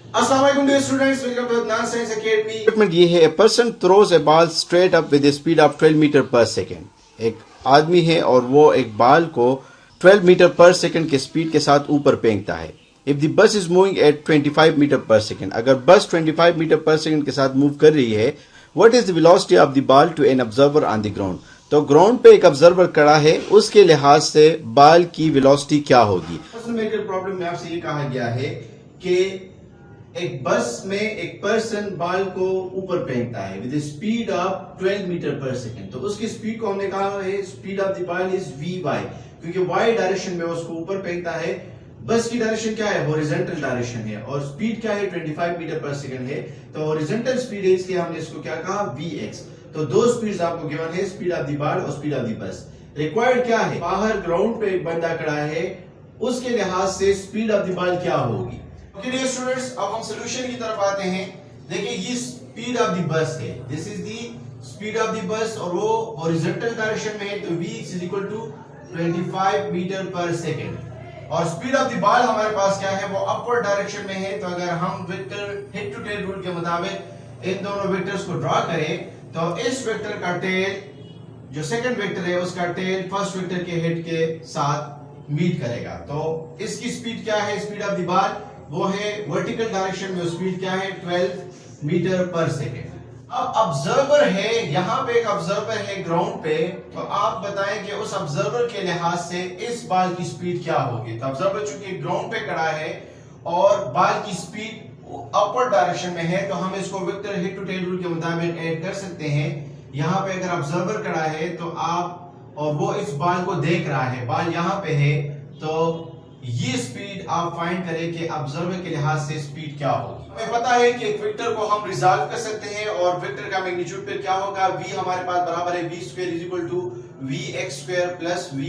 अस्सलाम वालेकुम dear students, welcome to Adnan science academy. Statement ये है, a person throws a ball straight up with speed of 12 metre per second. एक आदमी है और वो एक बॉल को 12 मीटर पर सेकेंड के स्पीड के साथ ऊपर फेंकता है। If the bus is moving at 25 metre per second, अगर बस 25 मीटर पर सेकेंड के साथ मूव कर रही है, what is the velocity of the ball to an observer on the ground. तो ग्राउंड पे एक ऑब्जर्वर खड़ा है, उसके लिहाज से बॉल की वेलोसिटी क्या होगी। प्रॉब्लम में आपसे ये कहा गया है कि एक बस में एक पर्सन बॉल को ऊपर फेंकता है with speed of 12 metre per second. तो उसकी स्पीड को हमने कहा है speed of the ball is v y, क्योंकि वाई डायरेक्शन में उसको ऊपर फेंकता है। बस की डायरेक्शन क्या है, हॉरिजॉन्टल डायरेक्शन है, और स्पीड क्या है 25 मीटर पर सेकेंड है। तो हॉरिजॉन्टल स्पीड है, इसलिए हमने इसको क्या कहा vx। तो दो स्पीड्स आपको गिवन है, स्पीड ऑफ द बॉल और स्पीड ऑफ द बस। रिक्वायर्ड क्या है, बाहर ग्राउंड पे एक बंदा खड़ा है, उसके लिहाज से स्पीड ऑफ द बॉल क्या होगी। ओके डियर स्टूडेंट्स, अब हम सॉल्यूशन की तरफ आते हैं। देखिए ये स्पीड ऑफ द बस है, this is the speed of the bus, और वो हॉरिजॉन्टल डायरेक्शन में है, तो vx is equal to 25 metre per second. और स्पीड ऑफ द बॉल हमारे पास क्या है, वो अपवर्ड डायरेक्शन में है। तो अगर हम vector head to tail rule के मुताबिक इन दोनों वेक्टर्स को ड्रॉ करें, तो इस वेक्टर का टेल, जो सेकंड वेक्टर है, उसका टेल फर्स्ट वेक्टर के हेड के साथ मीट करेगा। तो इसकी स्पीड क्या है, स्पीड ऑफ द बॉल वो है वर्टिकल डायरेक्शन में, स्पीड क्या है 12 मीटर पर सेकेंड। अब ऑब्जर्वर है, यहाँ पे एक ऑब्जर्वर है ग्राउंड पे, तो आप बताएं कि उस ऑब्जर्वर के लिहाज से इस बॉल की स्पीड क्या होगी। तो ऑब्जर्वर चूंकि ग्राउंड पे खड़ा है और बॉल की स्पीड अपवर्ड डायरेक्शन में है, तो हम इसको vector head to tail rule के मुताबिक ऐड कर सकते हैं। यहाँ पे अगर ऑब्जर्वर खड़ा है तो आप, और वो इस बॉल को देख रहा है, बॉल यहाँ पे है, तो ये स्पीड आप फाइंड करें कि ऑब्जर्वर के लिहाज से स्पीड क्या होगी। हमें पता है कि एक वेक्टर को हम रिजॉल्व कर सकते हैं, और वेक्टर का मैग्नीट्यूड फिर क्या होगा, v हमारे पास बराबर है v square is equal to vx square plus vy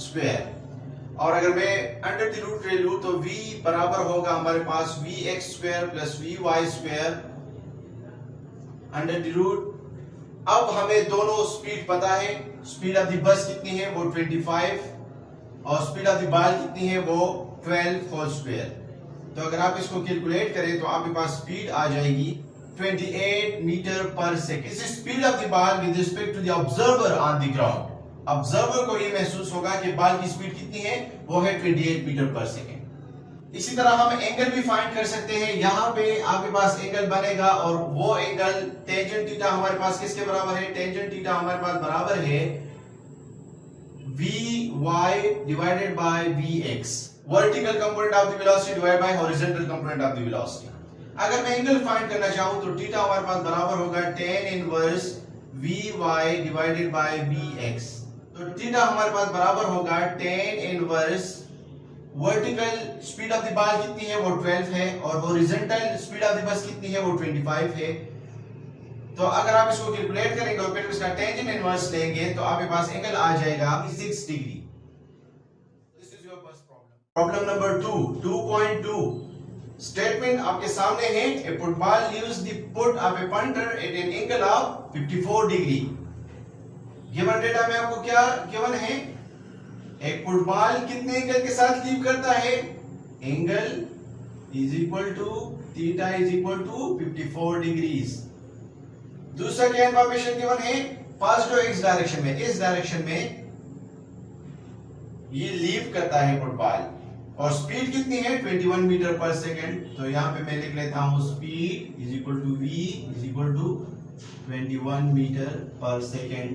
square. और अगर मैं अंडर द रूट ले लूं तो v बराबर होगा हमारे पास vx square plus vy square under the root. अब हमें दोनों स्पीड पता है, स्पीड ऑफ द बस कितनी है वो 25, और स्पीड ऑफ द बॉल कितनी है वो 12 होल स्क्वायर। तो अगर आप इसको कैलकुलेट करें तो आपके पास स्पीड आ जाएगी 28 मीटर पर सेकेंड। इस speed of the ball with respect to the observer on the ground, observer को ये महसूस होगा कि बॉल की स्पीड कितनी है, वो है 28 मीटर पर सेकेंड। इसी तरह हम एंगल भी फाइंड कर सकते हैं। यहाँ पे आपके पास एंगल बनेगा, और वो एंगल टेंजेंट थीटा हमारे पास किसके बराबर है, टेंजेंट थीटा हमारे पास बराबर है vy divided by vx, vertical component of the velocity divided by horizontal component of the velocity। अगर मैं एंगल फाइंड करना चाहूं तो थीटा हमारे पास बराबर होगा tan inverse vy divided by vx। तो थीटा हमारे पास बराबर होगा tan inverse vertical speed of the ball कितनी है वो 12 है, और हॉरिजॉन्टल स्पीड ऑफ द बस कितनी है वो 25 है। तो अगर आप इसको कैलकुलेट करेंगे और फिर इसका टेंजेंट इनवर्स लेंगे, तो आपके पास एंगल आ जाएगा 6 degree. This is your first problem. Problem number 2.2 statement आपके सामने है, a football leaves the foot of a punter at an angle of 54 degree. Given data में आपको क्या गिवन है, एक फुटबॉल कितने एंगल के साथ लीव करता है, angle is equal to theta is equal to 54 degrees. दूसरा क्या इंफॉर्मेशन गिवन है, फर्स्ट जो एक्स डायरेक्शन में, इस डायरेक्शन में ये लीव करता है फुटबॉल, और स्पीड कितनी है 21 मीटर पर सेकेंड। तो यहां पे मैं लिख लेता हूं speed is equal to v is equal to 21 metre per second.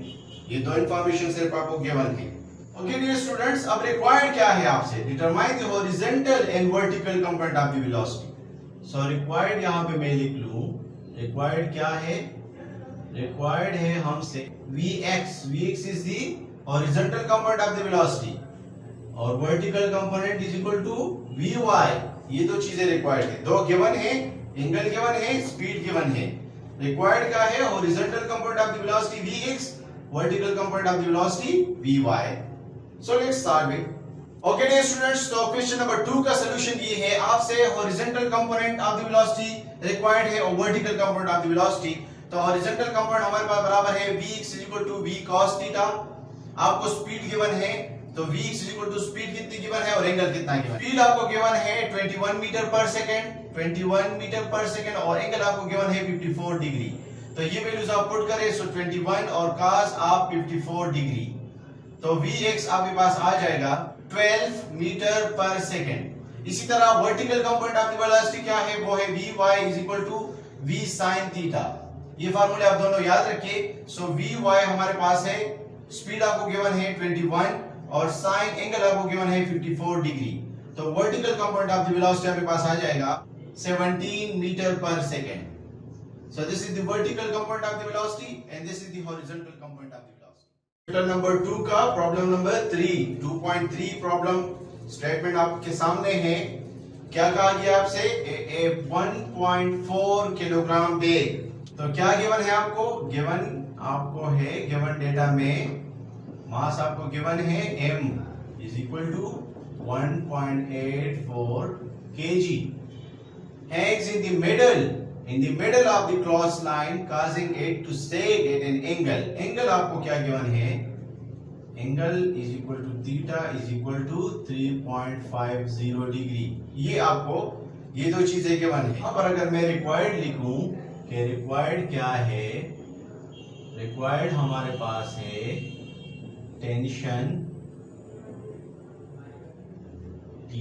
ये दो इंफॉर्मेशन सिर्फ आपको गिवन है। ओके डियर स्टूडेंट्स, अब रिक्वायर्ड क्या है आपसे, determine the horizontal and vertical component of the velocity. So required यहां पे मैं लिख लूं, रिक्वायर्ड क्या है, रिक्वायर्ड है हमसे vx is the horizontal component of the velocity, और vertical component is equal to vy। ये दो चीजें रिक्वायर्ड है, दो गिवन है, एंगल गिवन है, स्पीड गिवन है। रिक्वायर्ड क्या है, horizontal component of the velocity vx, vertical component of the velocity vy। So let's start with, okay dear students, तो क्वेश्चन नंबर 2 का सॉल्यूशन ये है, आपसे horizontal component of the velocity required है और vertical component of the velocity. तो horizontal component हमारे पास बराबर है vx equal to v cos theta. आपको स्पीड गिवन है, तो vx इक्वल टू स्पीड कितनी गिवन है और एंगल कितना गिवन है। स्पीड आपको गिवन है 21 मीटर पर सेकेंड, 21 मीटर पर सेकंड और एंगल आपको गिवन है 54 डिग्री। तो ये वैल्यूज आप पुट करें, सो 21 और cos आप 54 डिग्री, तो Vx आपके पास आ जाएगा 12 मीटर पर सेकंड। इसी तरह vertical component of the velocity क्या है, वो है Vy is equal to V sin theta. ये फार्मूले आप दोनों याद रखिए। सो Vy हमारे पास है, स्पीड आपको गिवन है 21 और साइन एंगल आपको गिवन है 54 डिग्री। तो vertical component of the velocity आपके पास आ जाएगा 17 मीटर पर second. So this is the vertical component of the velocity and this is the horizontal component of the velocity. Chapter number 2 का problem number 3, 2.3 problem statement आपके सामने है। क्या कहा गया आपसे, 1.4 किलोग्राम बैग। तो क्या गिवन है आपको, गिवन आपको है, गिवन डेटा में मास आपको गिवन है m is equal to 1.84 kg. Hangs in the middle of the cross line causing it to sag at an angle. Angle आपको क्या गिवन है, angle is equal to theta is equal to 3.50 degree. ये आपको ये दो चीजें given है। यहाँ पर अगर मैं रिक्वायर्ड लिखूं कि रिक्वायर्ड क्या है, रिक्वायर्ड हमारे पास है टेंशन T,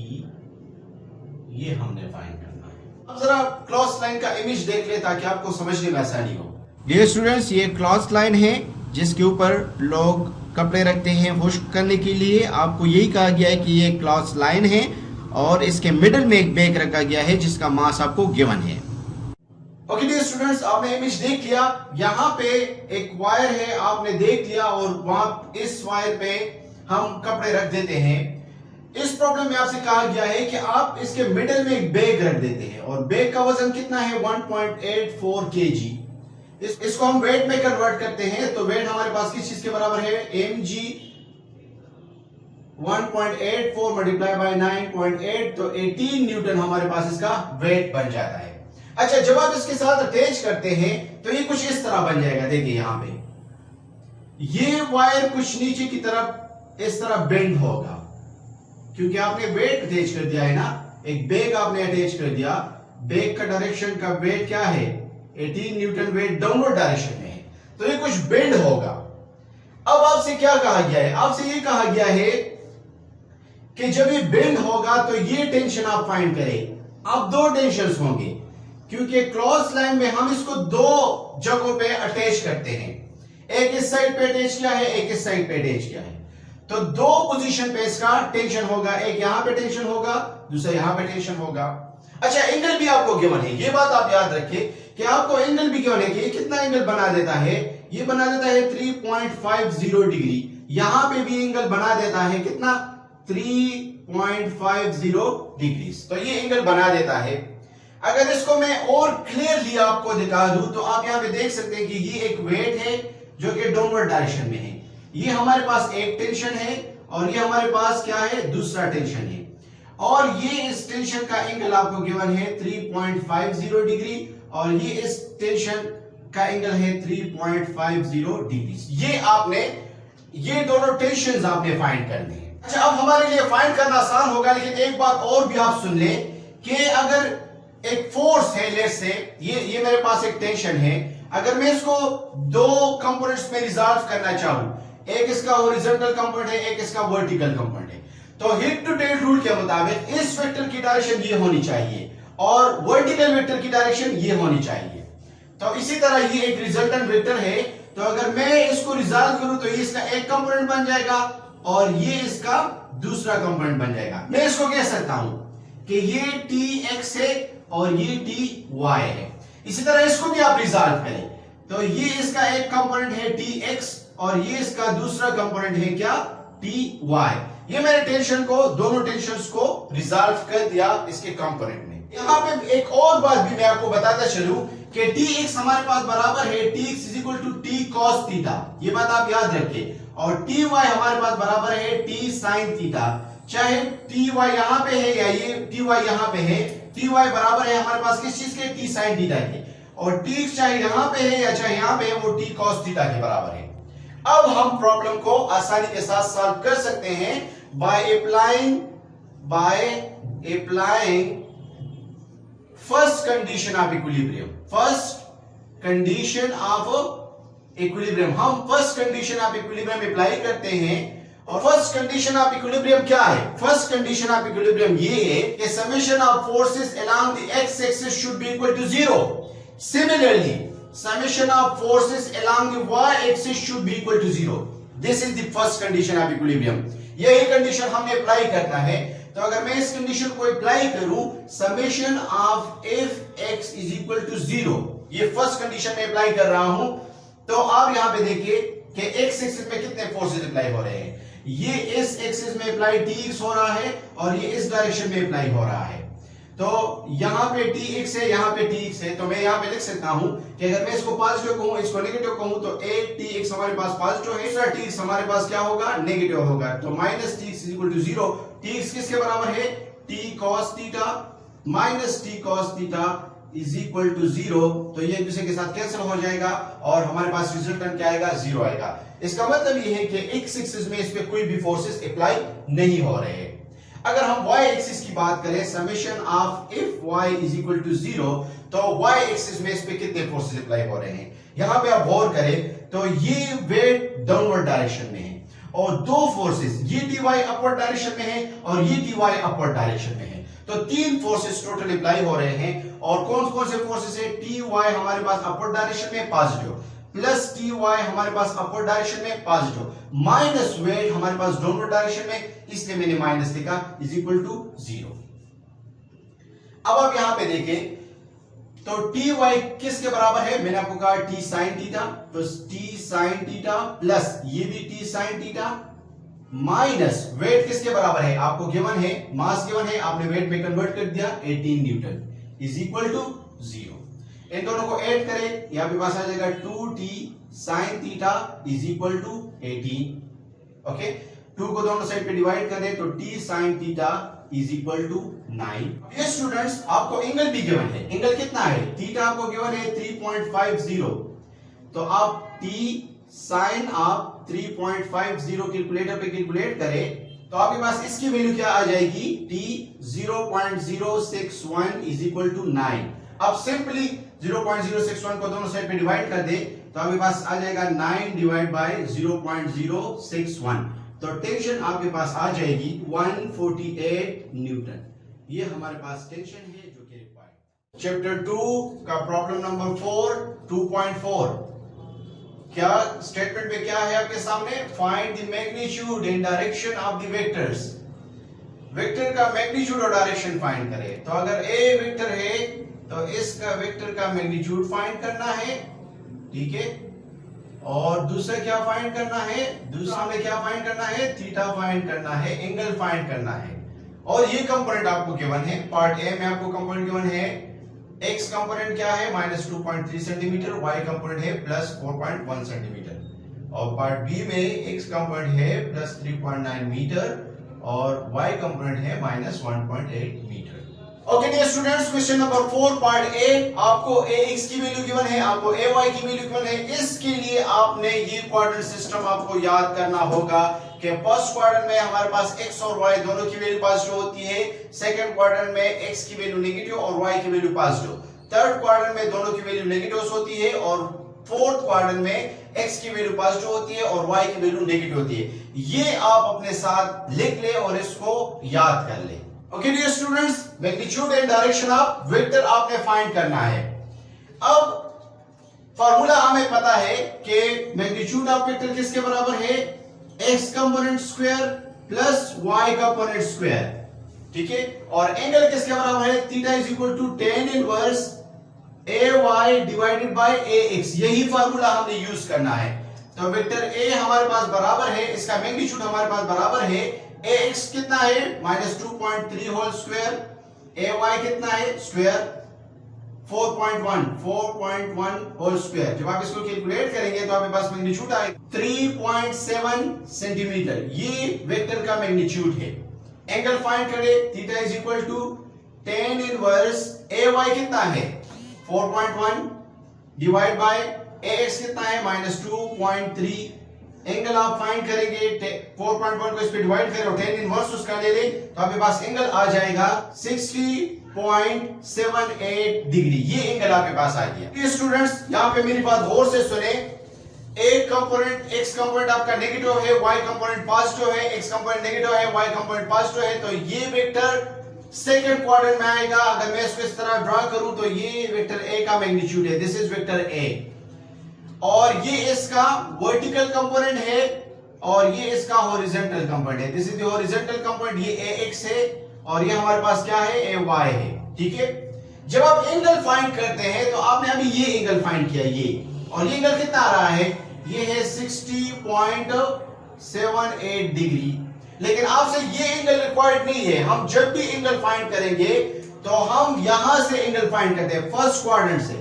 ये हमने फाइंड करना है। अब जरा क्रॉस लाइन का इमेज देख ले ताकि आपको समझने में आसानी हो। डियर स्टूडेंट्स, ये क्रॉस लाइन है जिसके ऊपर लोग कपड़े रखते हैं वॉश करने के लिए। आपको यही कहा गया है कि ये क्रॉस लाइन है और इसके मिडल में एक बैग रखा गया है जिसका मास आपको गिवन है। ओके डियर स्टूडेंट्स, आपने इमेज देख लिया। यहाँ पे एक वायर है, आपने देख लिया, और वहां इस वायर पे हम कपड़े रख देते हैं। इस प्रॉब्लम में आपसे कहा गया है कि आप इसके मिडिल में एक बैग रख देते हैं और बैग का वजन कितना है, 1.84 kg। इसको हम वेट में कन्वर्ट करते हैं तो वेट हमारे पास किस चीज के बराबर है, mg 1.84 मल्टीप्लाई बाय 9.8, तो 18 न्यूटन हमारे पास इसका वेट बन जाता है। अच्छा, जब आप इसके साथ अटैच करते हैं तो ये कुछ इस तरह बन जाएगा। देखिए यहाँ पे ये वायर कुछ नीचे की तरफ इस तरह बेंड होगा क्योंकि आपने वेट अटैच कर दिया है ना, एक बैग आपने अटैच कर दिया। बैग का डायरेक्शन का वेट क्या है, 18 न्यूटन, वेट डाउनवर्ड डायरेक्शन में है, तो ये कुछ बेंड होगा। अब आपसे क्या कहा गया है, आपसे ये कहा गया है कि जब ये बेंड होगा तो ये टेंशन आप फाइंड करें। अब दो टेंशंस होंगे क्योंकि क्रॉस लाइन में हम इसको दो जगहों पे अटैच करते हैं, एक इस साइड पे अटैच किया है, एक इस साइड पे अटैच किया है। तो दो पोजीशन पे इसका टेंशन होगा, एक यहां पे टेंशन होगा, दूसरा यहां पे टेंशन होगा। अच्छा, एंगल भी आपको गिवन है, ये बात आप याद रखिए कि आपको एंगल भी गिवन है कि ये कितना एंगल बना देता है, ये बना देता है 3.50 डिग्री। यहां पे भी एंगल बना देता है कितना, 3.50 डिग्री। तो ये एंगल बना देता है। अगर इसको मैं और क्लियरली आपको दिखा दूं तो आप यहां पे देख सकते हैं कि ये एक वेट है जो कि डाउनवर्ड डायरेक्शन में है, ये हमारे पास एक टेंशन है और ये हमारे पास क्या है, दूसरा टेंशन है, और ये इस टेंशन का एंगल आपको गिवन है 3.50 डिग्री और ये इस टेंशन का एंगल है 3.50 डिग्री। ये दोनों टेंशन आपने फाइंड करने हैं। अच्छा, अब हमारे लिए फाइंड करना आसान होगा, लेकिन एक बात और भी आप सुन लें कि अगर एक फोर्स है, लेट्स से ये मेरे पास एक टेंशन है, अगर मैं इसको दो कंपोनेंट्स में रिजॉल्व करना चाहूं, एक इसका हॉरिजॉन्टल कंपोनेंट है, एक इसका वर्टिकल कंपोनेंट है, तो हिट टू टेल रूल के मुताबिक इस वेक्टर की डायरेक्शन ये होनी चाहिए और वर्टिकल वेक्टर की डायरेक्शन ये होनी चाहिए। तो इसी तरह ये एक रिजल्टेंट वेक्टर है, तो अगर मैं इसको रिजॉल्व करूं तो ये इसका एक कंपोनेंट बन जाएगा और ये इसका दूसरा कंपोनेंट बन जाएगा। मैं इसको कह सकता हूं कि ये tx है और ये ty है। इसी तरह इसको भी आप रिजॉल्व करें तो ये इसका एक कंपोनेंट है tx और ये इसका दूसरा कंपोनेंट है क्या, ty। ये मैंने टेंशन को, दोनों टेंशंस को रिजॉल्व कर दिया इसके कंपोनेंट में। यहां पे एक और बात भी मैं आपको बताता चलूं कि tx हमारे पास बराबर है tx is equal to t cos theta, ये बात आप याद रखिए, और ty हमारे पास बराबर है t sin थीटा। चाहे ty यहां पे है या ये ty यहां पे है, ty बराबर है हमारे पास किस चीज के, t sin थीटा के, और t चाहे यहां पे है या चाहे यहां पे है वो t cos थीटा के बराबर है। अब हम प्रॉब्लम को आसानी के साथ सॉल्व कर सकते हैं by applying first condition of equilibrium. First condition of equilibrium, हम first condition of equilibrium apply करते हैं। और फर्स्ट कंडीशन ऑफ इक्विलिब्रियम क्या है? फर्स्ट कंडीशन ऑफ इक्विलिब्रियम ये है कि summation of forces along the x axis should be equal to 0। Similarly summation of forces along the y axis should be equal to 0। This is the first condition of equilibrium. यही condition हमने apply करना है। तो अगर मैं इस condition को apply करूं, summation of f x is equal to 0, ये फर्स्ट कंडीशन में अप्लाई कर रहा हूं। तो आप यहां पे देखिए कि एक्स एक्सिस में कितने फोर्सेस अप्लाई हो रहे हैं। ये इस एक्सिस में अप्लाई टी हो रहा है और ये इस डायरेक्शन में अप्लाई हो रहा है। तो यहां पे टी एक्स है, यहां पे टी एक्स है। तो मैं यहां पे लिख सकता हूं कि अगर मैं इसको पॉजिटिव कहूं, इसको नेगेटिव कहूं, तो एक टी एक्स हमारे पास पॉजिटिव है, दूसरा टी एक्स हमारे पास क्या होगा? नेगेटिव होगा। तो minus t x is equal to 0। T x किसके बराबर है? T cos theta minus t cos theta is equal to 0। तो ये एक दूसरे के साथ कैंसिल हो जाएगा और हमारे पास रिजल्टेंट क्या आएगा? 0 आएगा। इसका मतलब ये है कि एक्स एक्सिस में इस पे कोई भी फोर्सेस अप्लाई नहीं हो रहे हैं। अगर हम y एक्सिस की बात करें, summation of f y is equal to 0, तो y एक्सिस में इस पे कितने फोर्सेस अप्लाई हो रहे हैं? यहां पे आप गौर करें तो ये वेट डाउनवर्ड डायरेक्शन में है और दो फोर्सेस, ये dy अपवर्ड डायरेक्शन में है और ये dy अपवर्ड डायरेक्शन में है। तो तीन फोर्सेस टोटल अप्लाई हो रहे हैं। और कौन कौन से फोर्सेस है? टी वाई हमारे पास अपवर्ड डायरेक्शन में पॉजिटिव, प्लस टी वाई हमारे पास अपवर्ड डायरेक्शन में पॉजिटिव, माइनस वेट हमारे पास डाउनवर्ड डायरेक्शन में, इसलिए मैंने माइनस लिखा, इज इक्वल टू 0। अब आप यहां पे देखें तो टी वाई किसके बराबर है? मैंने आपको कहा टी साइन थीटा, तो टी साइन थीटा प्लस ये भी T sine theta minus weight किसके बराबर है? आपको गिवन है, मास गिवन है, आपने वेट में कन्वर्ट कर दिया 18 न्यूटन इज इक्वल टू 0। इन दोनों को ऐड करें, यहां पे पास आ जाएगा 2t sin theta is equal to 18। Okay, 2 को दोनों साइड पे डिवाइड कर दें तो t sin theta is equal to 9। ये स्टूडेंट्स आपको एंगल भी गिवन है। एंगल कितना है? थीटा आपको गिवन है 3.50। तो आप t sin आप 3.50 कैलकुलेटर पे कैलकुलेट करें तो आपके पास इसकी वैल्यू क्या आ जाएगी? t 0.061 is equal to 9। अब सिंपली 0.061 को दोनों साइड पे डिवाइड कर दे तो आपके पास आ जाएगा 9 डिवाइड बाय 0.061। तो टेंशन आपके पास आ जाएगी 148 न्यूटन। ये हमारे पास टेंशन है जो कि रिक्वायर्ड। चैप्टर 2 का प्रॉब्लम नंबर 4 2.4। क्या स्टेटमेंट में क्या है आपके सामने? Find the magnitude and direction of the vectors. Vector का मैग्नीट्यूड और डायरेक्शन फाइंड करें। तो अगर ए वेक्टर है तो इसका वेक्टर का मैग्नीट्यूड फाइंड करना है, ठीक है। और दूसरा क्या फाइंड करना है? दूसरा हमें क्या फाइंड करना है? थीटा फाइंड करना है, एंगल फाइंड करना है। और ये कंपोनेंट आपको गिवन है। पार्ट ए में आपको कंपोनेंट गिवन है, एक्स कंपोनेंट क्या है? -2.3 सेंटीमीटर, वाई कंपोनेंट है +4.1 सेंटीमीटर। और पार्ट बी में एक्स कंपोनेंट है +3.9 मीटर और वाई कंपोनेंट है -1.8 metre. Okay dear students, question number 4 part a. आपको ए एक्स की वैल्यू गिवन है, आपको ए वाई की वैल्यू गिवन है। इसके लिए आपने ये क्वाड्रेंट सिस्टम आपको याद करना होगा कि फर्स्ट क्वाड्रेंट में हमारे पास एक्स और वाई दोनों की वैल्यू पॉजिटिव होती है, सेकंड क्वाड्रेंट में एक्स की वैल्यू नेगेटिव और वाई की वैल्यू पॉजिटिव, थर्ड क्वाड्रेंट में दोनों की वैल्यू नेगेटिव होती है और फोर्थ क्वाड्रेंट में एक्स की वैल्यू पॉजिटिव होती है और वाई की वैल्यू नेगेटिव होती है। ये आप अपने साथ लिख ले और इसको याद कर ले। Okay dear students, magnitude and direction of vector आपने फाइंड करना है। अब फार्मूला हमें पता है कि मैग्नीट्यूड ऑफ वेक्टर किसके बराबर है? X component square plus y component square, ठीक है। और एंगल किसके बराबर है? Theta is equal to tan inverse a y divided by a x. यही फार्मूला हमने यूज करना है। तो वेक्टर ए हमारे पास बराबर है, इसका मैग्नीट्यूड हमारे पास बराबर है, ए एक्स कितना है? -2.3 होल स्क्वायर, ए वाई कितना है? Square 4.1 whole square. जब आप इसको कैलकुलेट करेंगे तो आपके पास मैग्नीट्यूड आएगा 3.7 सेंटीमीटर। ये वेक्टर का मैग्नीट्यूड है। एंगल फाइंड करें, theta is equal to tan inverse a y कितना है? 4.1 डिवाइड बाय ए एक्स कितना है? -2.3 एंगल आप फाइंड करेंगे 4.1 को इस पे डिवाइड करें और 10 इनवर्स उसका ले लें तो आपके पास एंगल आ जाएगा 60.78 डिग्री। ये एंगल आपके पास आ गया। स्टूडेंट्स यहां पे मेरी बात गौर से सुने, एक कंपोनेंट एक्स कंपोनेंट आपका नेगेटिव है, वाई कंपोनेंट पॉजिटिव है, एक्स कंपोनेंट नेगेटिव है, वाई कंपोनेंट पॉजिटिव है, तो ये वेक्टर सेकंड क्वाड्रेंट में आएगा। अगर मैं इसको इस तरह ड्रॉ करूं तो ये वेक्टर ए का मैग्नीट्यूड है, दिस इज वेक्टर ए, और ये इसका वर्टिकल कंपोनेंट है और ये इसका हॉरिजॉन्टल कंपोनेंट है, this is the horizontal component. ये ए एक्स है और ये हमारे पास क्या है, ए वाई है। ठीक है, जब आप एंगल फाइंड करते हैं तो आपने अभी ये एंगल फाइंड किया, ये, और ये एंगल कितना आ रहा है, ये है 60.78 डिग्री। लेकिन आपसे ये एंगल रिक्वायर्ड नहीं है। हम जब भी एंगल फाइंड करेंगे तो हम यहां से एंगल फाइंड करते हैं, फर्स्ट क्वाड्रेंट से।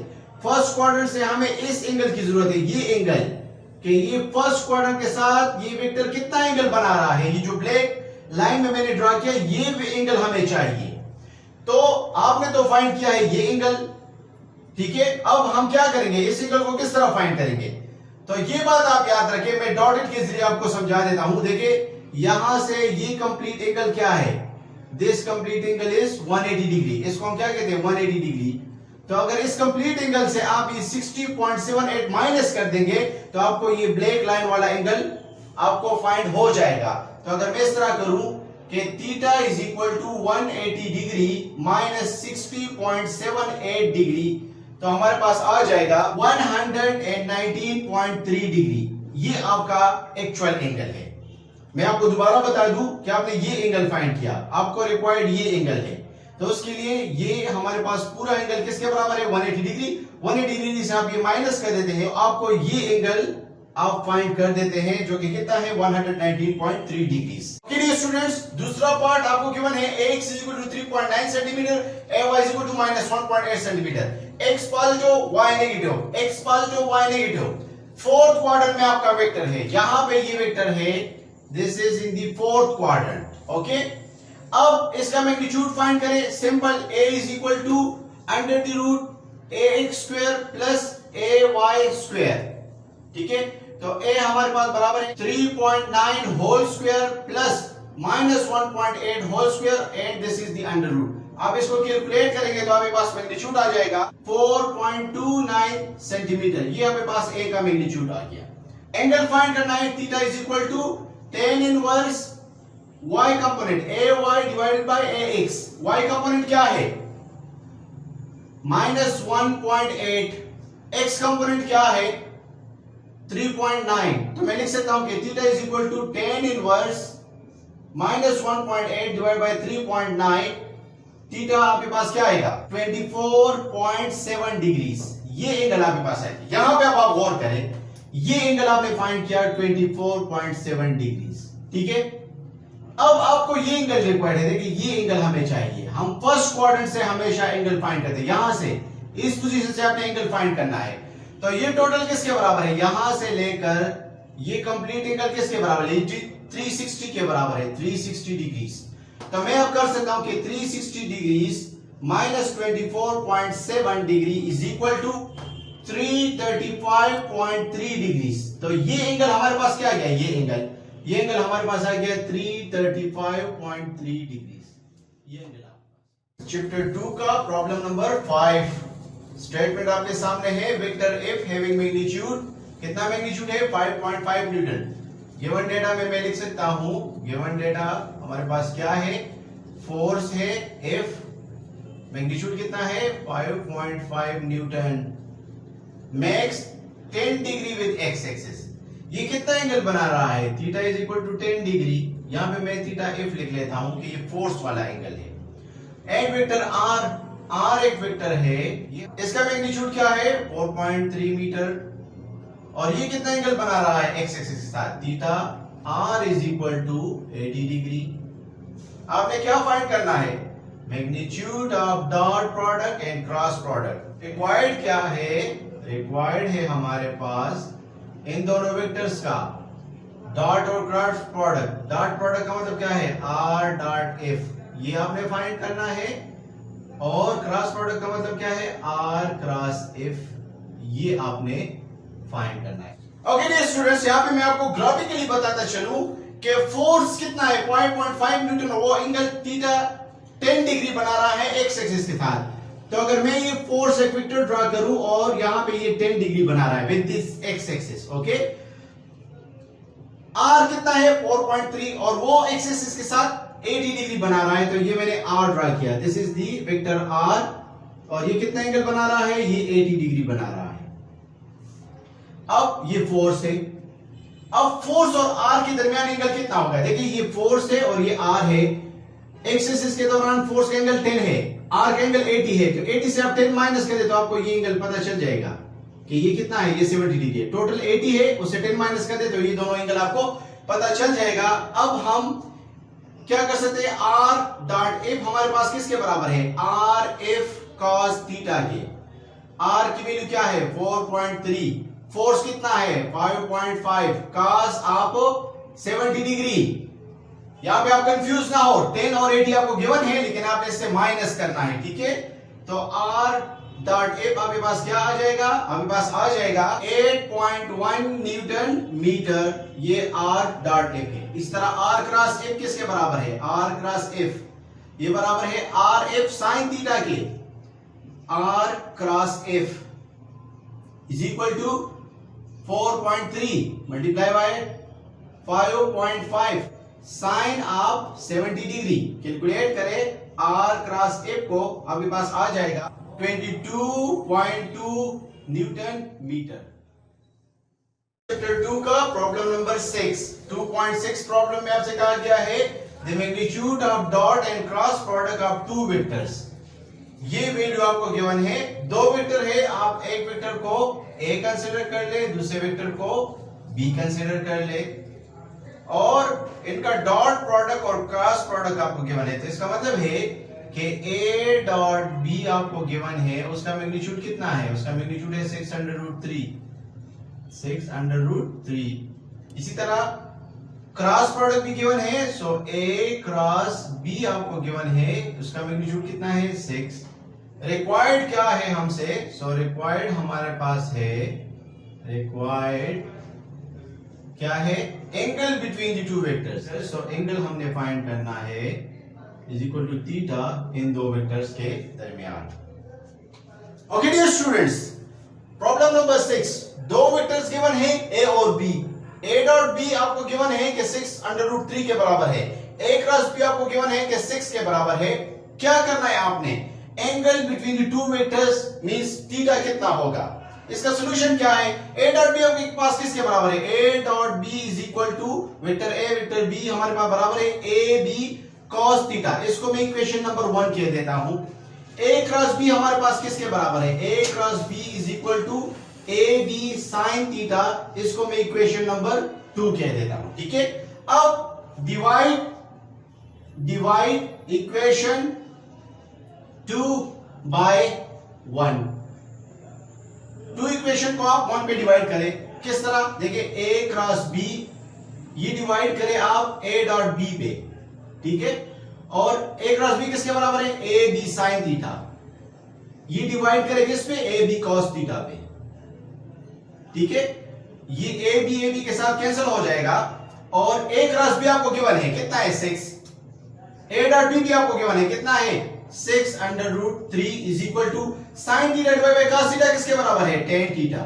फर्स्ट क्वाड्रेंट से हमें इस एंगल की जरूरत है, ये एंगल, कि ये फर्स्ट क्वाड्रेंट के साथ ये वेक्टर कितना एंगल बना रहा है, ये जो ब्लैक लाइन में मैंने ड्रॉ किया, ये एंगल हमें चाहिए। तो आपने तो फाइंड किया है ये एंगल, ठीक है। अब हम क्या करेंगे, इस एंगल को किस तरह फाइंड करेंगे, तो ये बात आप याद रखें, मैं डॉटेड के जरिए आपको समझा देता हूं। देखिए यहां से ये कंप्लीट एंगल क्या है, this complete angle is 180 degree, इसको हम क्या कहते हैं, 180 डिग्री। तो अगर इस कंप्लीट एंगल से आप ये 60.78 माइनस कर देंगे तो आपको ये ब्लैक लाइन वाला एंगल आपको फाइंड हो जाएगा। तो अगर मैं इस तरह करूं कि theta is equal to 180 degree minus 60.78 degree, तो हमारे पास आ जाएगा 119.3 डिग्री। ये आपका एक्चुअल एंगल है। मैं आपको दोबारा बता दूं कि आपने ये एंगल फाइंड किया, आपको रिक्वायर्ड ये एंगल है, तो उसके लिए ये हमारे पास पूरा एंगल किसके बराबर है, 180 डिग्री। 180 डिग्री से आप ये माइनस कर देते हैं, तो आपको ये एंगल आप फाइंड कर देते हैं, जो कि कितना है, 119.3 डिग्री। चलिए स्टूडेंट्स, दूसरा पार्ट आपको गिवन है, x = 3.9 centimetre, y = -1.8 centimetre. x positive, y negative, x positive, y negative. Fourth quadrant में आपका वेक्टर है, यहां पे ये वेक्टर है, this is in the fourth quadrant. Okay, अब इसका मैग्नीट्यूड फाइंड करें, सिंपल, a = √ax² + ay²। ठीक है, तो a हमारे पास बराबर है 3.9 whole square plus -1.8 whole square and this is the under root. आप इसको कैलकुलेट करेंगे तो आपके पास मैग्नीट्यूड आ जाएगा 4.29 सेंटीमीटर। ये आपके पास a का मैग्नीट्यूड आ गया। एंगल फाइंड करना है, theta = tan inverse y component ay divided by ax। y component क्या है, -1.8, x कंपोनेंट क्या है, 3.9। तो मैं लिख सकता हूं कि theta = tan inverse -1.8 divide by 3.9। Theta आपके पास क्या आएगा, 24.7 डिग्री। ये एंगल आपके पास है। यहां पे अब आप गौर करें, ये एंगल आपने फाइंड किया 24.7 डिग्री। ठीक है, अब आपको ये एंगल रिक्वायर्ड है। देखिए ये एंगल हमें चाहिए, हम फर्स्ट क्वाड्रेंट से हमेशा एंगल फाइंड करते हैं, यहां से इस पोजीशन से आपने एंगल फाइंड करना है। तो ये टोटल किसके बराबर है, यहां से लेकर ये कंप्लीट एंगल किसके बराबर है, 360 के बराबर है, 360 डिग्री। तो मैं अब कर सकता हूं कि 360 degree minus 24.7 degree is equal to 335.3 degree. तो ये एंगल हमारे पास क्या आ गया, ये एंगल हमारे पास आ गया 335.3 डिग्री। ये एंगल चैप्टर 2 का प्रॉब्लम नंबर 5। स्टेटमेंट आपके सामने है, वेक्टर एफ हैविंग मैग्नीट्यूड, कितना मैग्नीट्यूड है, 5.5 न्यूटन। गिवन डेटा में मैं लिख सकता हूं, गिवन डेटा हमारे पास क्या है, फोर्स है एफ, मैग्नीट्यूड कितना है, 5.5 Newton, max 10 degree with x axis. ये कितना एंगल बना रहा है, थीटा = 10 डिग्री। यहां पे मैं थीटा एफ लिख लेता हूं कि ये फोर्स वाला एंगल है। एंड वेक्टर आर, आर एक वेक्टर है, इसका मैग्नीट्यूड क्या है, 4.3 मीटर। और ये कितना एंगल बना रहा है, एक्स एक्सिस के साथ, थीटा आर = 80 डिग्री। आपने क्या फाइंड करना है, magnitude of dot product and cross product. Required क्या है, रिक्वायर्ड है हमारे पास इन दोनों वेक्टर्स का डॉट और क्रॉस प्रोडक्ट। डॉट प्रोडक्ट का मतलब क्या है, आर डॉट एफ, ये आपने फाइंड करना है, और क्रॉस प्रोडक्ट का मतलब क्या है, आर क्रॉस एफ, ये आपने फाइंड करना है। ओके डियर स्टूडेंट्स, यहाँ पे मैं आपको ग्राफिकली बताता चलूं कि फोर्स कितना है 0.5 न्यूटन, वो एंगल थीटा 10 डिग्री बना रहा है एक्स एक्सिस के साथ। तो अगर मैं ये फोर्स एक वेक्टर ड्रा करूं और यहां पे ये 10 डिग्री बना रहा है with this x axis, okay. R कितना है 4.3 और वो एक्स एक्सिस के साथ 80 डिग्री बना रहा है, तो ये मैंने आर ड्रा किया। This is the vector r और ये कितना एंगल बना रहा है, ये 80 डिग्री बना रहा है। अब ये फोर्स है, अब फोर्स और आर के दरमियान एंगल कितना होगा, देखिए ये फोर्स है और ये आर है। एक्स एक्सिस के दौरान फोर्स का एंगल 10 है, आर का एंगल 80 है, तो 80 से आप 10 माइनस कर दे तो आपको ये एंगल पता चल जाएगा कि ये कितना है, ये 70 डिग्री है। टोटल 80 है, उससे 10 माइनस कर दे तो ये दोनों एंगल आपको पता चल जाएगा। अब हम क्या कर सकते हैं, आर डॉट एफ हमारे पास किसके बराबर है, आर एफ कॉस थीटा के। आर की वैल्यू क्या है 4.3, फोर्स कितना है 5.5, कॉस आप 70 डिग्री। यहां पे आप कंफ्यूज ना हो, 10 और 80 आपको गिवन है लेकिन आपने इससे माइनस करना है, ठीक है। तो आर डॉट एफ आपके पास क्या आ जाएगा, आपके पास आ जाएगा 8.1 न्यूटन मीटर, ये आर डॉट एफ है। इस तरह आर क्रॉस एफ किसके बराबर है, आर क्रॉस एफ ये बराबर है आर एफ साइन थीटा के। R cross f is equal to 4.3 multiply by 5.5 sine आप 70 डिग्री। कैलकुलेट करें आर क्रॉस एफ को, आपके पास आ जाएगा 22.2 न्यूटन मीटर। चैप्टर 2 का प्रॉब्लम नंबर 6, 2.6 प्रॉब्लम में आपसे कहा गया है the magnitude of dot and cross product of two vectors. ये वैल्यू आपको गिवन है, दो वेक्टर है, आप एक वेक्टर को ए कंसीडर कर ले, दूसरे वेक्टर को बी कंसीडर कर ले और इनका डॉट प्रोडक्ट और क्रॉस प्रोडक्ट आपको गिवन है। तो इसका मतलब है कि ए डॉट बी आपको गिवन है, उसका मैग्नीट्यूड कितना है, उसका मैग्नीट्यूड है 6√3। इसी तरह क्रॉस प्रोडक्ट भी गिवन है, सो ए क्रॉस बी आपको गिवन है, उसका मैग्नीट्यूड कितना है 6। रिक्वायर्ड क्या है हमसे, सो रिक्वायर्ड हमारे पास है, रिक्वायर्ड क्या है, angle between the two vectors. So angle हमने फाइंड करना है इज इक्वल टू थीटा इन दो वेक्टर्स के दरमियान। Okay dear students, problem number 6, दो वेक्टर्स गिवन है ए और बी। ए डॉट बी आपको गिवन है कि 6√3 के बराबर है, ए क्रॉस बी आपको गिवन है कि 6 के बराबर है। क्या करना है आपने, angle between the two vectors means theta कितना होगा। इसका सॉल्यूशन क्या है, ए डॉट बी आपके पास किसके बराबर है, a dot b is equal to vector a vector b हमारे पास बराबर है ए बी कॉस थीटा। इसको मैं इक्वेशन नंबर 1 कह देता हूं। ए क्रॉस बी हमारे पास किसके बराबर है, ए cross B is equal to A B sine theta, इसको मैं इक्वेशन नंबर 2 कह देता हूं, ठीक है। अब डिवाइड इक्वेशन 2 बाय 1। 2 इक्वेशन को आप 1 पे डिवाइड करें, किस तरह, देखिए ए क्रॉस बी ये डिवाइड करें आप ए डॉट बी पे, ठीक है, और ए क्रॉस बी किसके बराबर है, ए बी साइन थीटा, ये डिवाइड करें किस पे, ए बी कॉस थीटा पे, ठीक है। ये ए बी के साथ कैंसिल हो जाएगा और ए क्रॉस बी आपको गिवन है कितना है 6, ए डॉट बी भी आपको गिवन है कितना है 6√3 is equal to sine theta divide by cos theta किसके बराबर है tan थीटा।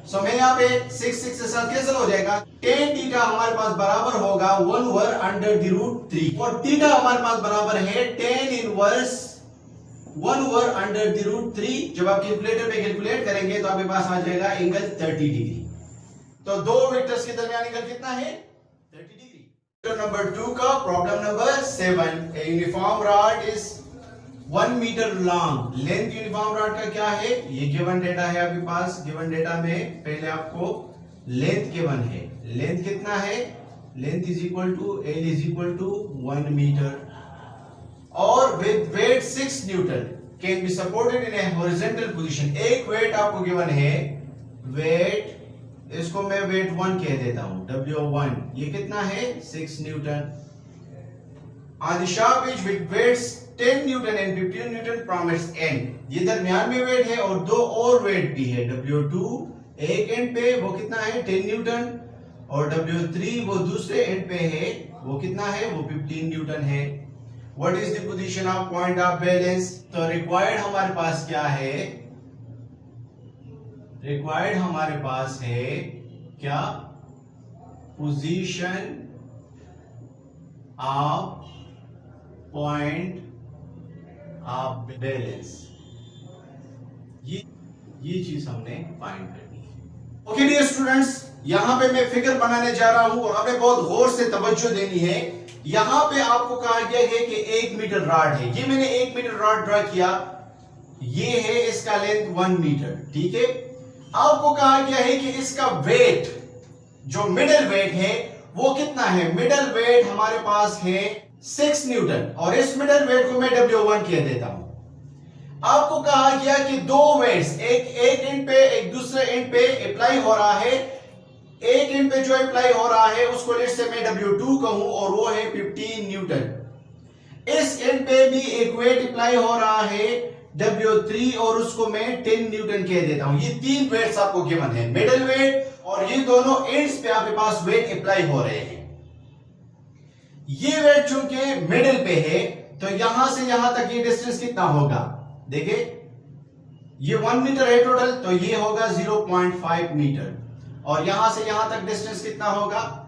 सो मैं यहां पे 6 के साथ कैंसिल हो जाएगा, tan थीटा हमारे पास बराबर होगा 1/√3 और थीटा हमारे पास बराबर है tan इनवर्स 1/√3। जब आप कैलकुलेटर पे कैलकुलेट करेंगे तो आपके पास आ जाएगा एंगल 30 डिग्री। तो दो वेक्टर्स के दरमियान एंगल कितना है 30 डिग्री। नंबर 2 का problem number 7, a uniform rod is 1 metre long. Length uniform rod का क्या है, ये गिवन डेटा है आपके पास। गिवन डेटा में पहले आपको लेंथ गिवन है, लेंथ कितना है, length is equal to L is equal to 1 metre और with weight 6 newton can be supported in a horizontal position. एक वेट आपको गिवन है, वेट इसको मैं वेट 1 कह देता हूं, W1, ये कितना है 6 newton. On the sharp edge with weights 10 newton and 15 newton from its end, ये दरमियान में वेट है और दो और वेट भी है W2 एक एंड पे वो कितना है 10 न्यूटन, और W3 वो दूसरे एंड पे है, वो कितना है, वो 15 न्यूटन है। What is the position of point of balance? तो रिक्वायर्ड हमारे पास क्या है, रिक्वायर्ड हमारे पास है क्या, position of point of balance. ये चीज हमने फाइंड करनी है। ओके डियर स्टूडेंट्स, यहां पे मैं फिगर बनाने जा रहा हूं और हमें बहुत गौर से तवज्जो देनी है। यहां पे आपको कहा गया है कि 1 मीटर रॉड है, ये मैंने 1 मीटर रॉड ड्रा किया, ये है इसका लेंथ 1 मीटर, ठीक है। आपको कहा गया है कि इसका वेट, जो मिडल वेट है वो कितना है, मिडल वेट हमारे पास है 6 न्यूटन, और इस मिडल वेट को मैं W1 कह देता हूं। आपको कहा गया कि दो वेट्स, एक एंड पे एक दूसरे एंड पे अप्लाई हो रहा है, एक एंड पे जो अप्लाई हो रहा है उसको लेट से मैं W2 कहूं, और वो है 15 न्यूटन। इस एंड पे भी एक वेट अप्लाई हो रहा है W3, और उसको मैं 10 न्यूटन कह देता हूं। ये तीन वेट्स आपको गिवन है, मिडल वेट और ये दोनों एंड्स पे आपके पास वेट अप्लाई हो रहे हैं। ये वेट चूंकि मिडल पे है तो यहां से यहां तक ये डिस्टेंस कितना होगा, देखिए ये 1 मीटर है टोटल, तो ये होगा 0.5 मीटर, और यहां से यहां तक डिस्टेंस कितना होगा,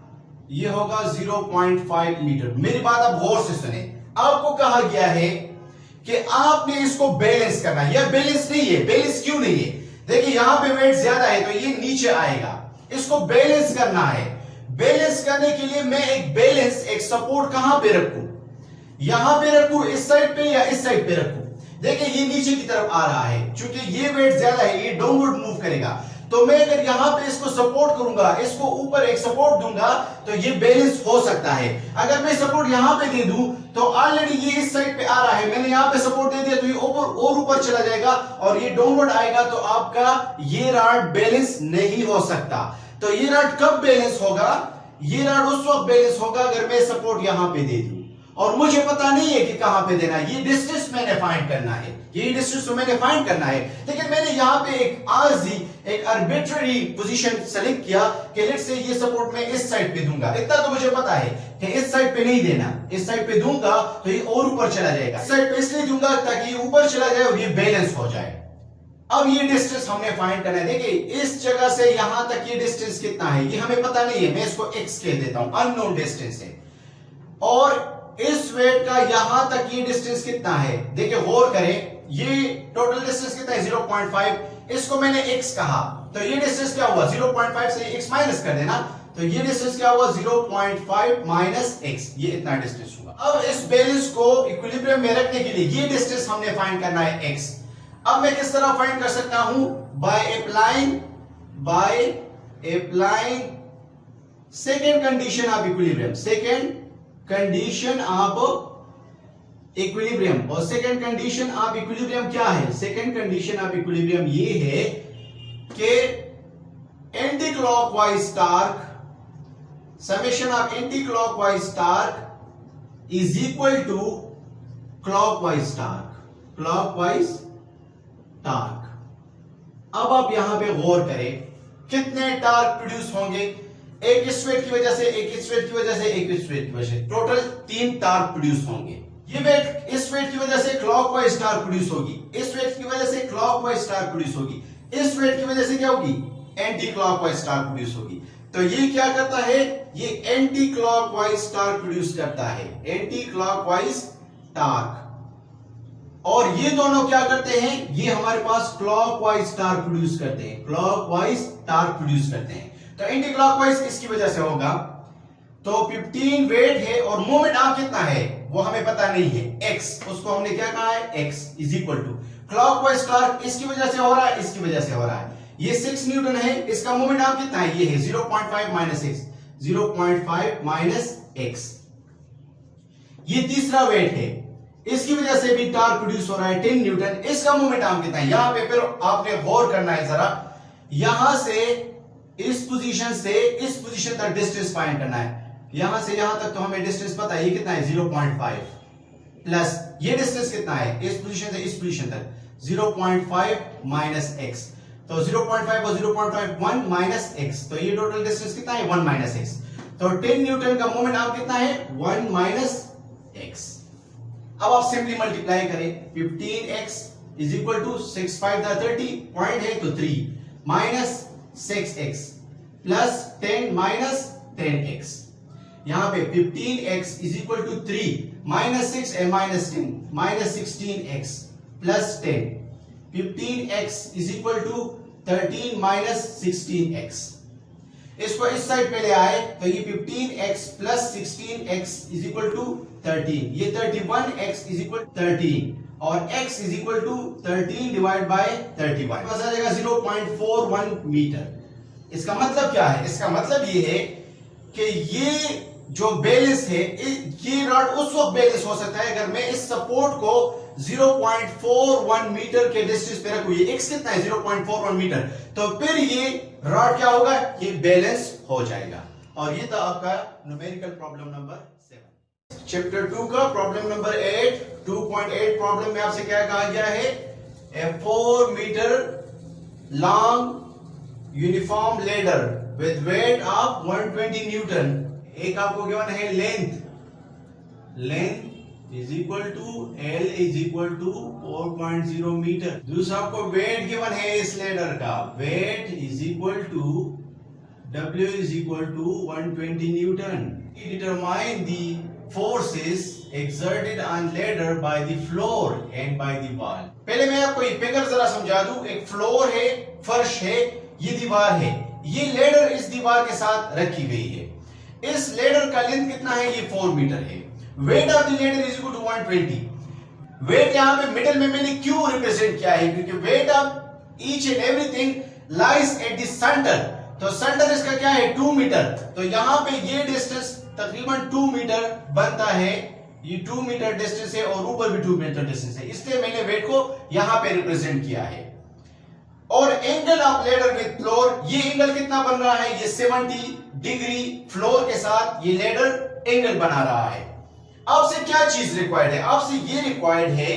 ये होगा 0.5 मीटर। मेरी बात आप गौर से सुने, आपको कहा गया है कि आपने इसको बैलेंस करना है। यह बैलेंस नहीं है, बैलेंस क्यों नहीं है, देखिए यहां पे वेट ज्यादा है तो ये नीचे आएगा, इसको बैलेंस करना है। बैलेंस करने के लिए मैं एक सपोर्ट कहां पे रखूं, यहां पे रखूं, इस साइड पे या इस साइड पे रखूं। देखिए ये नीचे की तरफ आ रहा है, क्योंकि ये वेट ज्यादा है, ये डाउनवर्ड मूव करेगा, तो मैं अगर यहां पे इसको सपोर्ट करूंगा, इसको ऊपर एक सपोर्ट दूंगा तो ये बैलेंस हो सकता है। अगर मैं सपोर्ट यहां पे दे दूं तो ऑलरेडी ये इस साइड पे आ रहा है, मैंने यहां पे सपोर्ट दे दिया तो ये ऊपर चला जाएगा और ये डाउनवर्ड आएगा, तो आपका ये रॉड बैलेंस नहीं हो सकता। तो ये रॉड कब बैलेंस होगा, ये रॉड उस वक्त बैलेंस होगा अगर मैं सपोर्ट यहां पे दे दूं, और मुझे पता नहीं है कि कहां पे देना है, ये डिस्टेंस मैंने फाइंड करना है, ये डिस्टेंस तो मैंने फाइंड करना है। लेकिन मैंने यहां पे एक आर्जी, एक आर्बिट्ररी पोजीशन सेलेक्ट किया कि लेट्स से ये सपोर्ट मैं इस साइड पे दूंगा, इतना तो मुझे पता है कि इस साइड पे नहीं देना, इस साइड पे दूंगा तो ये और ऊपर चला जाएगा, इस साइड पे इसलिए दूंगा ताकि ये ऊपर चला जाए और ये बैलेंस हो जाए। अब ये डिस्टेंस हमने फाइंड करना है। देखिए इस जगह से यहां तक ये डिस्टेंस कितना है ये हमें पता नहीं है, मैं इसको x कह देता हूं, अननोन डिस्टेंस है। और इस वेट का यहां तक ये डिस्टेंस कितना है, देखिए गौर करें, ये टोटल डिस्टेंस कितना है 0.5, इसको मैंने x कहा, तो ये डिस्टेंस क्या हुआ 0.5 से x माइनस कर देना, तो ये डिस्टेंस क्या हुआ 0.5 माइनस x, ये इतना डिस्टेंस हुआ। अब इस बैलेंस को इक्विलिब्रियम में रखने के लिए ये डिस्टेंस हमने फाइंड करना है x। अब मैं किस तरह फाइंड कर सकता हूं, by applying second condition of equilibrium, second condition of equilibrium. और सेकेंड कंडीशन ऑफ इक्विलिब्रियम क्या है, सेकेंड कंडीशन ऑफ इक्विलिब्रियम ये है कि anti clockwise torque, summation of anti clockwise torque is equal to clockwise torque. अब आप यहां पे गौर करें, कितने टार्क प्रोड्यूस होंगे, एक इस वेट की वजह से, एक इस वेट की वजह से, एक इस वेट की वजह से, टोटल 3 टार्क प्रोड्यूस होंगे। ये वेट इस वेट की वजह से क्लॉकवाइज टार्क प्रोड्यूस होगी, इस वेट की वजह से क्लॉकवाइज टार्क प्रोड्यूस होगी, इस वेट की वजह से क्या होगी, एंटी क्लॉकवाइज टार्क प्रोड्यूस होगी। तो ये क्या करता है, ये एंटी क्लॉकवाइज टार्क प्रोड्यूस करता है, एंटी क्लॉकवाइज टार्क। और ये दोनों क्या करते हैं, ये हमारे पास क्लॉकवाइज टार्क प्रोड्यूस करते हैं, क्लॉकवाइज टार्क प्रोड्यूस करते हैं। तो एंटी क्लॉकवाइज इसकी वजह से होगा, तो 15 वेट है और मोमेंट आर्म कितना है वो हमें पता नहीं है, x, उसको हमने क्या कहा है, x is equal to clockwise torque इसकी वजह से हो रहा है, इसकी वजह से हो रहा है, ये 6 न्यूटन है, इसका मोमेंट आर्म कितना है, ये है 0.5 माइनस x, 0.5 माइनस x। ये तीसरा वेट है, इसकी वजह से भी टार्क प्रोड्यूस हो रहा है 10 न्यूटन, इसका मोमेंट आर्म कितना है, यहां पे फिर आपने गौर करना है जरा, यहां से इस पोजीशन से इस पोजीशन तक डिस्टेंस फाइंड करना है, यहां से यहां तक तो हमें डिस्टेंस पता है, ये कितना है 0.5 प्लस ये डिस्टेंस कितना है, इस पोजीशन से इस पोजीशन तक 0.5 माइनस x। तो 0.5 और 0.5 1 माइनस एक्स, तो ये टोटल डिस्टेंस कितना है 1 माइनस एक्स। तो 10 न्यूटन का मोमेंट आर्म कितना है 1 माइनस एक्स। अब आप सिंपली मल्टीप्लाई करें 15x is equal to 6 5 30 point है तो 3 minus 6x plus 10 minus 10x। यहां पे 15x is equal to 3 minus 6 and minus 10 minus 16x plus 10। 15x is equal to 13 minus 16x। इसको इस साइड पे ले आए तो ये 15x plus 16x is equal to 13, ये 31x इज इक्वल 13 और x is equal to 13 divide by 31 आ जाएगा 0.41 मीटर। इसका मतलब क्या है, इसका मतलब ये है कि ये जो बैलेंस है ये रॉड उस वक्त बैलेंस हो सकता है अगर मैं इस सपोर्ट को 0.41 मीटर के डिस्टेंस पे रखूं। ये x कितना है 0.41 मीटर, तो फिर ये रॉड क्या होगा, ये बैलेंस हो जाएगा। और ये था आपका न्यूमेरिकल प्रॉब्लम नंबर 7। चैप्टर 2 का प्रॉब्लम नंबर 8 2.8 प्रॉब्लम में आपसे क्या कहा गया है, a 4 metre long uniform ladder with weight of 120 newton. एक आपको गिवन है length is equal to L is equal to 4.0 metre. दूसरा आपको वेट गिवन है इस लेडर का, weight is equal to W is equal to 120 newton. Determine the forces exerted on ladder by the floor and by the wall। पहले मैं आपको ये figure जरा समझा दूं। एक फ्लोर है, फर्श है, ये दीवार है, ये लेडर इस दीवार के साथ रखी गई है। इस लेडर का लेंथ कितना है, ये 4 मीटर है। Weight of the ladder is equal to 120। Weight यहां पे मिडिल में मैंने क्यों रिप्रेजेंट किया है, क्योंकि weight of each and everything lies at the centre. तो सेंटर इसका क्या है 2 मीटर, तो यहां पे ये डिस्टेंस तकरीबन 2 मीटर बनता है। ये 2 मीटर डिस्टेंस है और ऊपर भी 2 मीटर डिस्टेंस है, इसलिए मैंने वेट को यहां पे रिप्रेजेंट किया है। और angle of ladder with floor, ये एंगल कितना बन रहा है, ये 70 डिग्री फ्लोर के साथ ये लेडर एंगल बना रहा है। आपसे क्या चीज रिक्वायर्ड है, आपसे ये रिक्वायर्ड है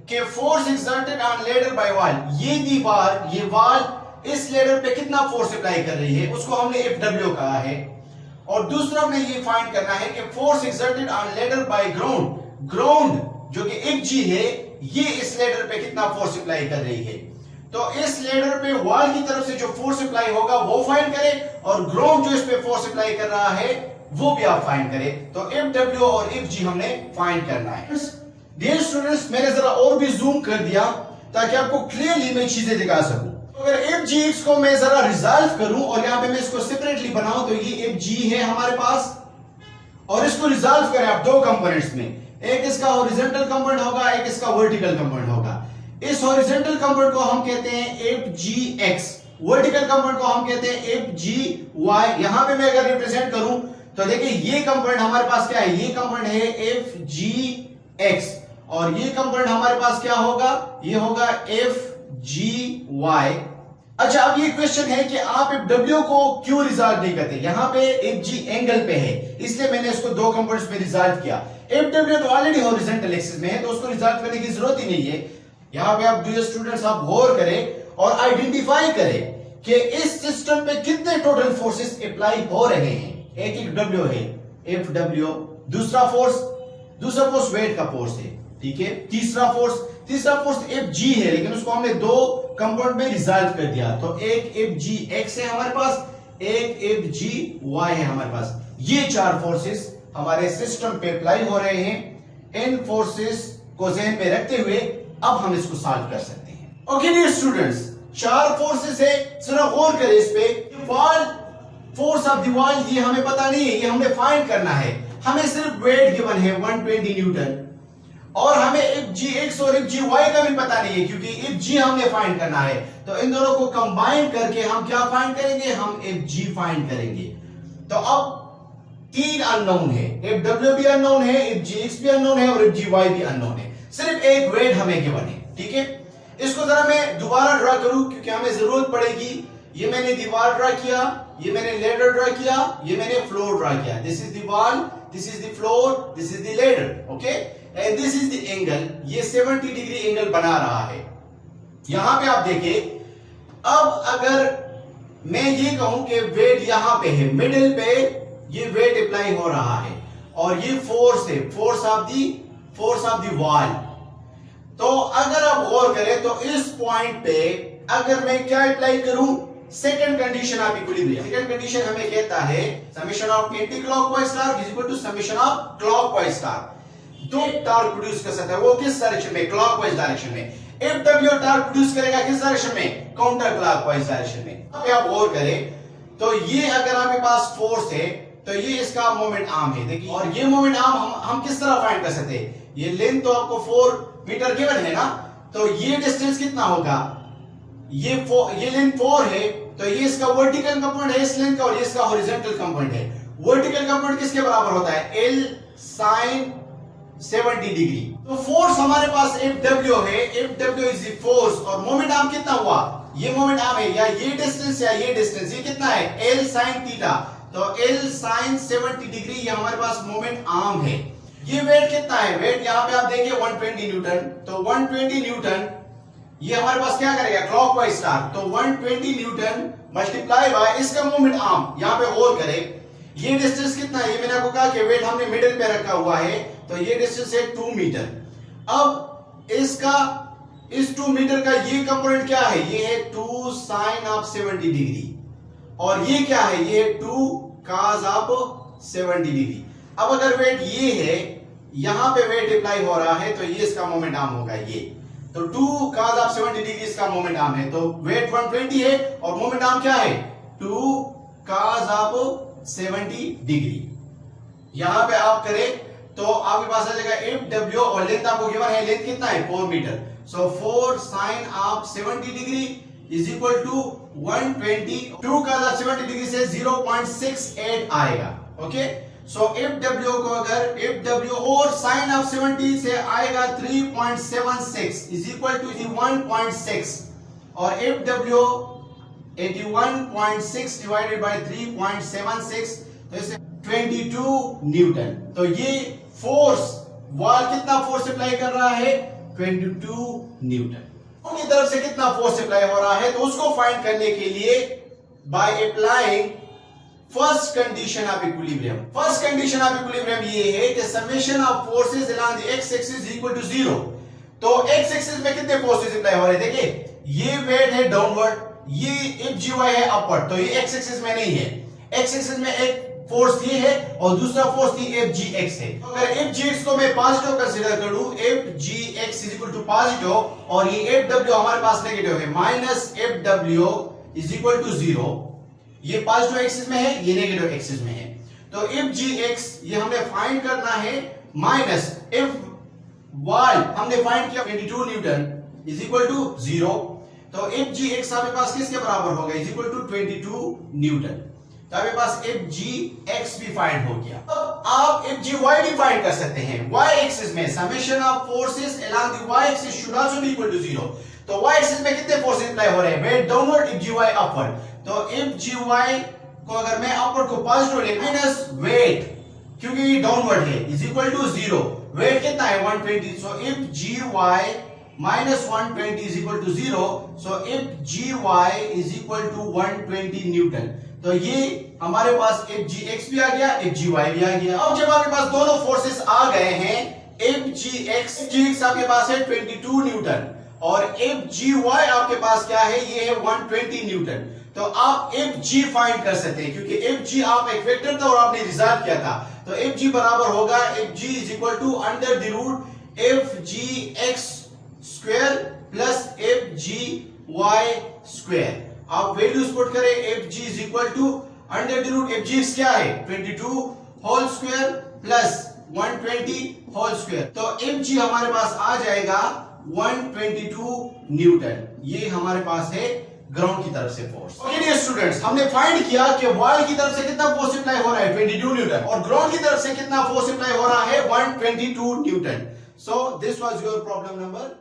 कि force exerted on ladder by wall, ये दीवार, ये वॉल इस लेडर पे कितना फोर्स अप्लाई कर रही है, उसको हमने FW कहा है। और दूसरा हमने ये फाइंड करना है कि force exerted on ladder by ground, ground जो कि FG है, ये इस लेडर पे कितना फोर्स अप्लाई कर रही है। तो इस लेडर पे वॉल की तरफ से जो फोर्स अप्लाई होगा वो फाइंड करें, और ग्राउंड जो इस पे फोर्स अप्लाई कर रहा है वो भी आप फाइंड करें। तो FW और FG हमने फाइंड करना है। डियर स्टूडेंट्स, मैंने जरा और भी जूम कर दिया ताकि आपको क्लियरली मैं चीजें दिखा सकूं। अगर FGX को मैं जरा रिजॉल्व करूं और यहां पे मैं इसको सेपरेटली बनाऊं, तो ये FG है हमारे पास, और इसको रिजॉल्व करें आप दो कंपोनेंट्स में, एक इसका हॉरिजॉन्टल कंपोनेंट होगा, एक इसका वर्टिकल कंपोनेंट होगा। इस हॉरिजॉन्टल कंपोनेंट को हम कहते हैं FGX, वर्टिकल कंपोनेंट को हम कहते हैं FGY। यहां पे मैं अगर रिप्रेजेंट करूं तो देखिए ये कंपोनेंट हमारे पास क्या है, ये कंपोनेंट है FGX, और ये कंपोनेंट हमारे पास क्या होगा, ये होगा FGY। अच्छा, अब ये क्वेश्चन है कि आप FW को क्यों रिजॉल्व नहीं करते, यहां पे FG एंगल पे है, इसलिए मैंने इसको दो कंपोनेंट्स में रिजॉल्व किया। FW तो ऑलरेडी हॉरिजॉन्टल एक्सिस में है, तो उसको रिजॉल्व करने की जरूरत ही नहीं है। यहां पे आप डियर स्टूडेंट्स आप गौर करें और आइडेंटिफाई करें कि इस सिस्टम पे कितने टोटल फोर्सेस अप्लाई हो रहे हैं। एक W है FW, दूसरा फोर्स वेट का फोर्स है, ठीक है। तीसरा फोर्स FG है, लेकिन उसको हमने दो कंपोनेंट में रिजॉल्व कर दिया। तो एक FGX है हमारे पास, एक FGY है हमारे पास। ये चार फोर्सेस हमारे सिस्टम पे अप्लाई हो रहे हैं। इन फोर्सेस को ध्यान में रखते हुए अब हम इसको सॉल्व कर सकते हैं। ओके डियर स्टूडेंट्स, चार फोर्सेस है, सिर्फ गौर करें इस पे। Wall, force of the wall, ये हमें पता नहीं है, ये हमें फाइंड करना है। हमें सिर्फ वेट गिवन है 120 न्यूटन, और हमें FGX और FGY का भी पता नहीं है, क्योंकि FG हमने फाइंड करना है। तो इन दोनों को कंबाइन करके हम क्या फाइंड करेंगे, हम FG फाइंड करेंगे। तो अब तीन अननोन है, FW भी अननोन है, FGX भी अननोन है, और FGY भी अननोन है। सिर्फ एक वेट हमें गिवन है, ठीक है। इसको जरा मैं दोबारा ड्रा करूं क्योंकि हमें जरूरत पड़ेगी। ये मैंने दीवार ड्रा किया, ये मैंने लेडर ड्रा किया, ये मैंने फ्लोर ड्रा किया। This is the wall, this is the floor, this is the ladder, okay, and this is the angle. ये 70 डिग्री एंगल बना रहा है। यहां पे आप देखिए, अब अगर मैं ये कहूं कि वेट यहां पे है, मिडिल पे ये वेट अप्लाई हो रहा है और ये फोर्स है, फोर्स ऑफ द वॉल। तो अगर आप गौर करें तो इस पॉइंट पे अगर मैं क्या अप्लाई करूं, second condition of equilibrium. Second condition हमें कहता है summation of anti clockwise torque is equal to summation of clockwise torque. दो टार्क प्रोड्यूस कर सकता है, वो किस डायरेक्शन में, क्लॉकवाइज डायरेक्शन में। एफ डब्ल्यू टार्क प्रोड्यूस करेगा किस डायरेक्शन में, काउंटर क्लॉकवाइज डायरेक्शन में। अब आप गौर करें तो ये अगर आपके पास फोर्स है तो ये इसका मोमेंट आर्म है, देखिए, और ये मोमेंट आर्म हम किस तरह फाइंड कर सकते हैं, ये लेंथ तो आपको 4 मीटर गिवन है ना, तो ये डिस्टेंस कितना होगा, ये लेंथ 4 है, तो ये इसका वर्टिकल कंपोनेंट है इस लेंथ का, और ये इसका हॉरिजॉन्टल कंपोनेंट है। वर्टिकल कंपोनेंट किसके बराबर होता है, L sin 70 डिग्री। तो फोर्स हमारे पास Fw है, Fw इज द फोर्स, और मोमेंट आर्म कितना हुआ, ये मोमेंट आर्म है, या ये डिस्टेंस या ये डिस्टेंस, ये कितना है, L sin थीटा, तो L sin 70 डिग्री ये हमारे पास मोमेंट आर्म है। ये वेट कितना है, वेट यहां पे आप देखिए 120 न्यूटन, तो 120 न्यूटन ये हमारे पास क्या करेगा, क्लॉकवाइज टार्क, तो 120 न्यूटन मल्टीप्लाई बाय इसका मोमेंट आर्म। यहां पे गौर करें ये डिस्टेंस कितना है, ये मैंने आपको कहा कि वेट हमने मिडिल पे रखा हुआ है, तो ये डिस्टेंस है 2 मीटर। अब इसका इस 2 मीटर का ये कंपोनेंट क्या है, ये है 2 sin ऑफ 70 डिग्री, और ये क्या है, ये 2 cos ऑफ 70 डिग्री। अब अगर वेट ये है, यहां पे वेट अप्लाई हो रहा है, तो ये इसका मोमेंट आर्म होगा, ये तो 2 cos ऑफ 70 डिग्री इसका मोमेंट आर्म है, तो वेट 120 है और मोमेंट आर्म क्या है, 2 cos ऑफ 70 डिग्री। यहां पे आप करें तो आपके पास आ जाएगा Fw, और लेंथ आपको गिवन है, लेंथ कितना है 4 metre, so 4 sin of 70 degree is equal to 120, 2 cos of 70 degree से 0.68 आएगा। ओके, सो Fw को अगर Fw और sin ऑफ 70 से आएगा 3.76 इज इक्वल टू 1.6, और Fw 81.6 डिवाइडेड बाय 3.76, तो इसे 22 न्यूटन। तो ये फोर्स वॉल कितना फोर्स अप्लाई कर रहा है, 22 न्यूटन। उनकी तरफ से कितना फोर्स अप्लाई हो रहा है, तो उसको फाइंड करने के लिए by applying first condition of equilibrium. First condition of equilibrium ये है कि summation of forces along the x axis equal to 0। तो एक्स एक्सिस में कितने फोर्सेस अप्लाई हो रहे हैं, देखिए ये वेट है डाउनवर्ड, ये Fgy है अपवर्ड, तो ये एक्स एक्सिस में नहीं है। एक्स एक्सिस में एक फोर्स ये है और दूसरा फोर्स ये Fgx है। तो अगर Fgx को मैं पॉजिटिव कंसीडर करूं, Fgx is equal to positive, और ये Fw हमारे पास नेगेटिव है, minus Fw is equal to 0। ये पॉजिटिव एक्सिस में है, ये नेगेटिव एक्सिस में है, तो Fgx ये हमने फाइंड करना है, माइनस Fy हमने फाइंड किया 22 न्यूटन इज इक्वल टू 0, तो Fgx आपके पास किसके बराबर होगा, इज इक्वल टू 22 न्यूटन। तो आपके पास Fgx भी फाइंड हो गया। अब आप Fgy भी फाइंड कर सकते हैं। y एक्सिस में summation of forces along the y axis should also be equal to 0। तो y एक्सिस में कितने फोर्सेस अप्लाई हो रहे हैं, वेट डाउनवर्ड, Fgy अपवर्ड, तो Fgy को अगर मैं अपवर्ड को पॉजिटिव ले, माइनस वेट क्योंकि ये डाउनवर्ड है, इज इक्वल टू 0, वेट कितना है 120, सो Fgy minus 120 is equal to 0, so Fgy is equal to 120 Newton. तो ये हमारे पास Fgx भी आ गया, Fgy भी आ गया। अब जब आपके पास दोनों फोर्सेस आ गए हैं, Fgx आपके पास है 22 न्यूटन और Fgy आपके पास क्या है, ये है 120 न्यूटन। तो आप Fg फाइंड कर सकते हैं, क्योंकि Fg आप एक वेक्टर था और आपने रिजॉल्व किया था, तो Fg बराबर होगा Fg is equal to under the root Fgx square plus Fgy square. आप वैल्यूज पुट करें, Fg is equal to under the root Fgx क्या है 22 whole square plus 120 whole square, तो Fg हमारे पास आ जाएगा 122 न्यूटन। ये हमारे पास है ग्राउंड की तरफ से फोर्स। ओके डियर स्टूडेंट्स, हमने फाइंड किया कि वॉल की तरफ से कितना फोर्स अप्लाई हो रहा है 22 न्यूटन, और ग्राउंड की तरफ से कितना फोर्स अप्लाई हो रहा है 122 Newton. So this was your problem number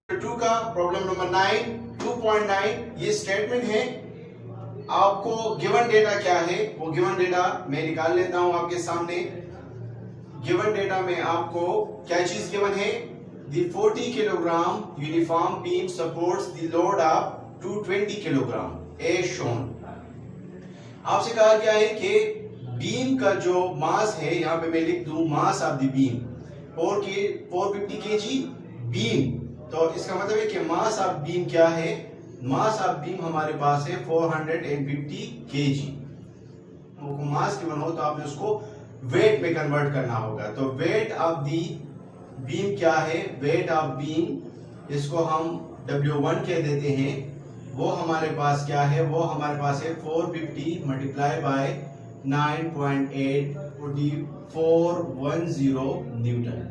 2 का प्रॉब्लम नंबर 9, 2.9 ये स्टेटमेंट है। आपको गिवन डेटा क्या है, वो गिवन डेटा मैं निकाल लेता हूं आपके सामने। गिवन डेटा में आपको क्या चीज गिवन है, the 40 kilogram uniform beam supports the load of 220 kilogram A shown. आपसे कहा गया है कि बीम का जो मास है, यहाँ पे मैं लिख दूं मास of the beam 450 KG beam. तो इसका मतलब है कि मास ऑफ बीम क्या है? मास ऑफ बीम हमारे पास है 450 केजी। मास गिवन हो तो आपने उसको वेट में कन्वर्ट करना होगा। तो वेट ऑफ दी बीम क्या है? वेट ऑफ बीम, इसको हम W1 कह देते हैं, वो हमारे पास क्या है? वो हमारे पास है 450 मल्टीप्लाई बाय 9.8 4410 न्यूटन।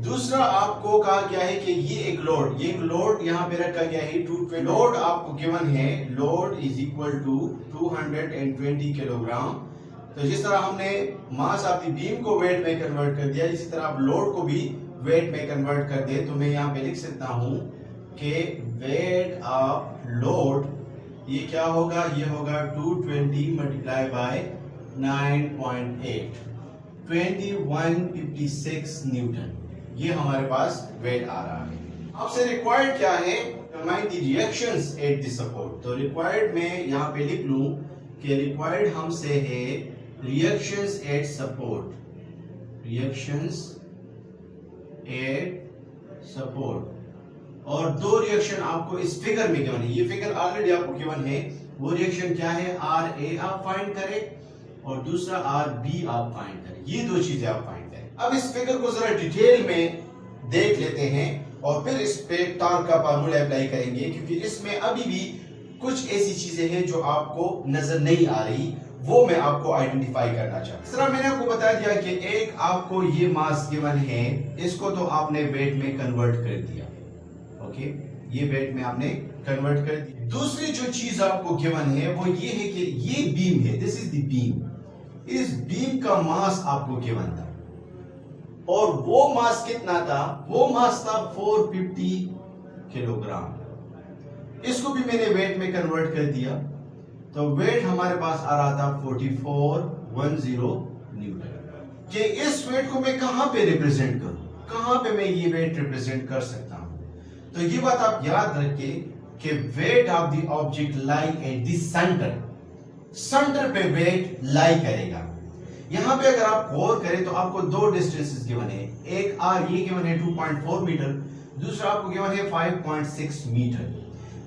दूसरा आपको कहा गया है कि ये एक लोड यहाँ पे रखा गया है 220। लोड आपको गिवन है, load is equal to 220 kilogram. तो जिस तरह हमने मास ऑफ द बीम को वेट में कन्वर्ट कर दिया, इसी तरह आप लोड को भी वेट में कन्वर्ट कर दे। तो मैं यहाँ पे लिख सकता हूं कि वेट ऑफ लोड ये क्या होगा? ये होगा 220 मल्टीप्लाई बाय 9.8 2156 न्यूटन। ये हमारे पास वेट आ रहा है। आपसे रिक्वायर्ड क्या है? Determine the reactions at the support. तो रिक्वायर्ड में यहाँ पे लिख लूं कि रिक्वायर्ड हमसे है reactions eight support, reactions eight support. और दो रिएक्शन आपको इस फिगर में गिवन है, ये फिगर ऑलरेडी आपको गिवन है। वो रिएक्शन क्या है? RA आप फाइंड करें और दूसरा RB आप फाइंड करें। ये दो चीजें आप फाइंड करें। अब इस फिगर को जरा डिटेल में देख लेते हैं और फिर इस पे टॉर्क का फार्मूला अप्लाई करेंगे, क्योंकि इसमें अभी भी कुछ ऐसी चीजें हैं जो आपको नजर नहीं आ रही, वो मैं आपको आइडेंटिफाई करना चाहता हूं। इस तरह मैंने आपको बता दिया कि एक आपको ये मास गिवन है, इसको तो आपने वेट में कन्वर्ट कर दिया। ओके, ये वेट में आपने कन्वर्ट कर दिया। दूसरी जो चीज आपको गिवन है वो ये है कि ये बीम है, दिस इज द बीम। इस बीम का मास आपको गिवन था और वो मास कितना था? वो मास था 450 किलोग्राम। इसको भी मैंने वेट में कन्वर्ट कर दिया, तो वेट हमारे पास आ रहा था 4410 न्यूटन। कि इस वेट को मैं कहां पे रिप्रेजेंट करूं? कहां पे मैं ये वेट रिप्रेजेंट कर सकता हूं? तो ये बात आप याद रखिए कि wait of the object lie at the centre. Centre पे वेट लाई करेगा। यहां पे अगर आप गौर करें तो आपको दो डिस्टेंसेस गिवन है। एक ये गिवन है 2.4 मीटर, दूसरा आपको गिवन है 5.6 मीटर।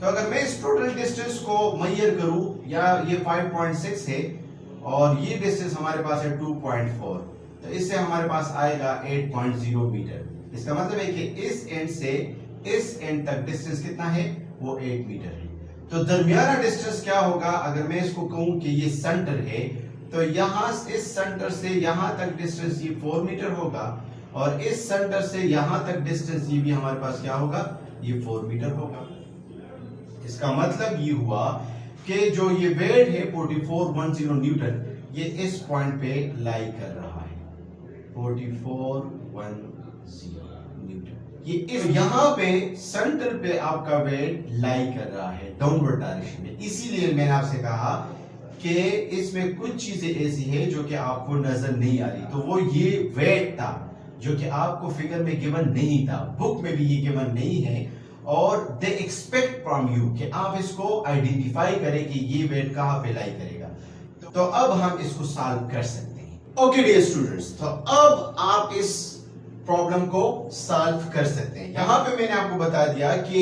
तो अगर मैं इस टोटल डिस्टेंस को मेजर करूं, या ये 5.6 है और ये डिस्टेंस हमारे पास है 2.4, तो इससे हमारे पास आएगा 8.0 मीटर। इसका मतलब है कि इस एंड से इस एंड तक डिस्टेंस कितना है? वो 8 मीटर है। तो दरमियाना डिस्टेंस क्या होगा? अगर मैं इसको कहूं कि ये सेंटर है, तो यहां इस सेंटर से यहां तक डिस्टेंस ये 4 मीटर होगा और इस सेंटर से यहां तक डिस्टेंस ये भी हमारे पास क्या होगा? ये 4 मीटर होगा। इसका मतलब ये हुआ कि जो ये वेट है 4410 न्यूटन, ये इस पॉइंट पे लाई कर रहा है 4410 न्यूटन। ये इस यहां पे सेंटर पे आपका वेट लाई कर रहा है डाउनवर्ड डायरेक्शन में। इसीलिए मैंने आपसे कहा कि इसमें कुछ चीजें ऐसी हैं जो कि आपको नजर नहीं आ रही। तो वो ये वेट था जो कि आपको फिगर में गिवन नहीं था, बुक में भी ये गिवन नहीं है, और दे एक्सपेक्ट फ्रॉम यू कि आप इसको आइडेंटिफाई करें कि ये वेट कहां पे लाई करेगा। तो अब हम इसको सॉल्व कर सकते हैं। ओके डियर स्टूडेंट्स, तो अब आप इस प्रॉब्लम को सॉल्व कर सकते हैं। यहां पे मैंने आपको बता दिया कि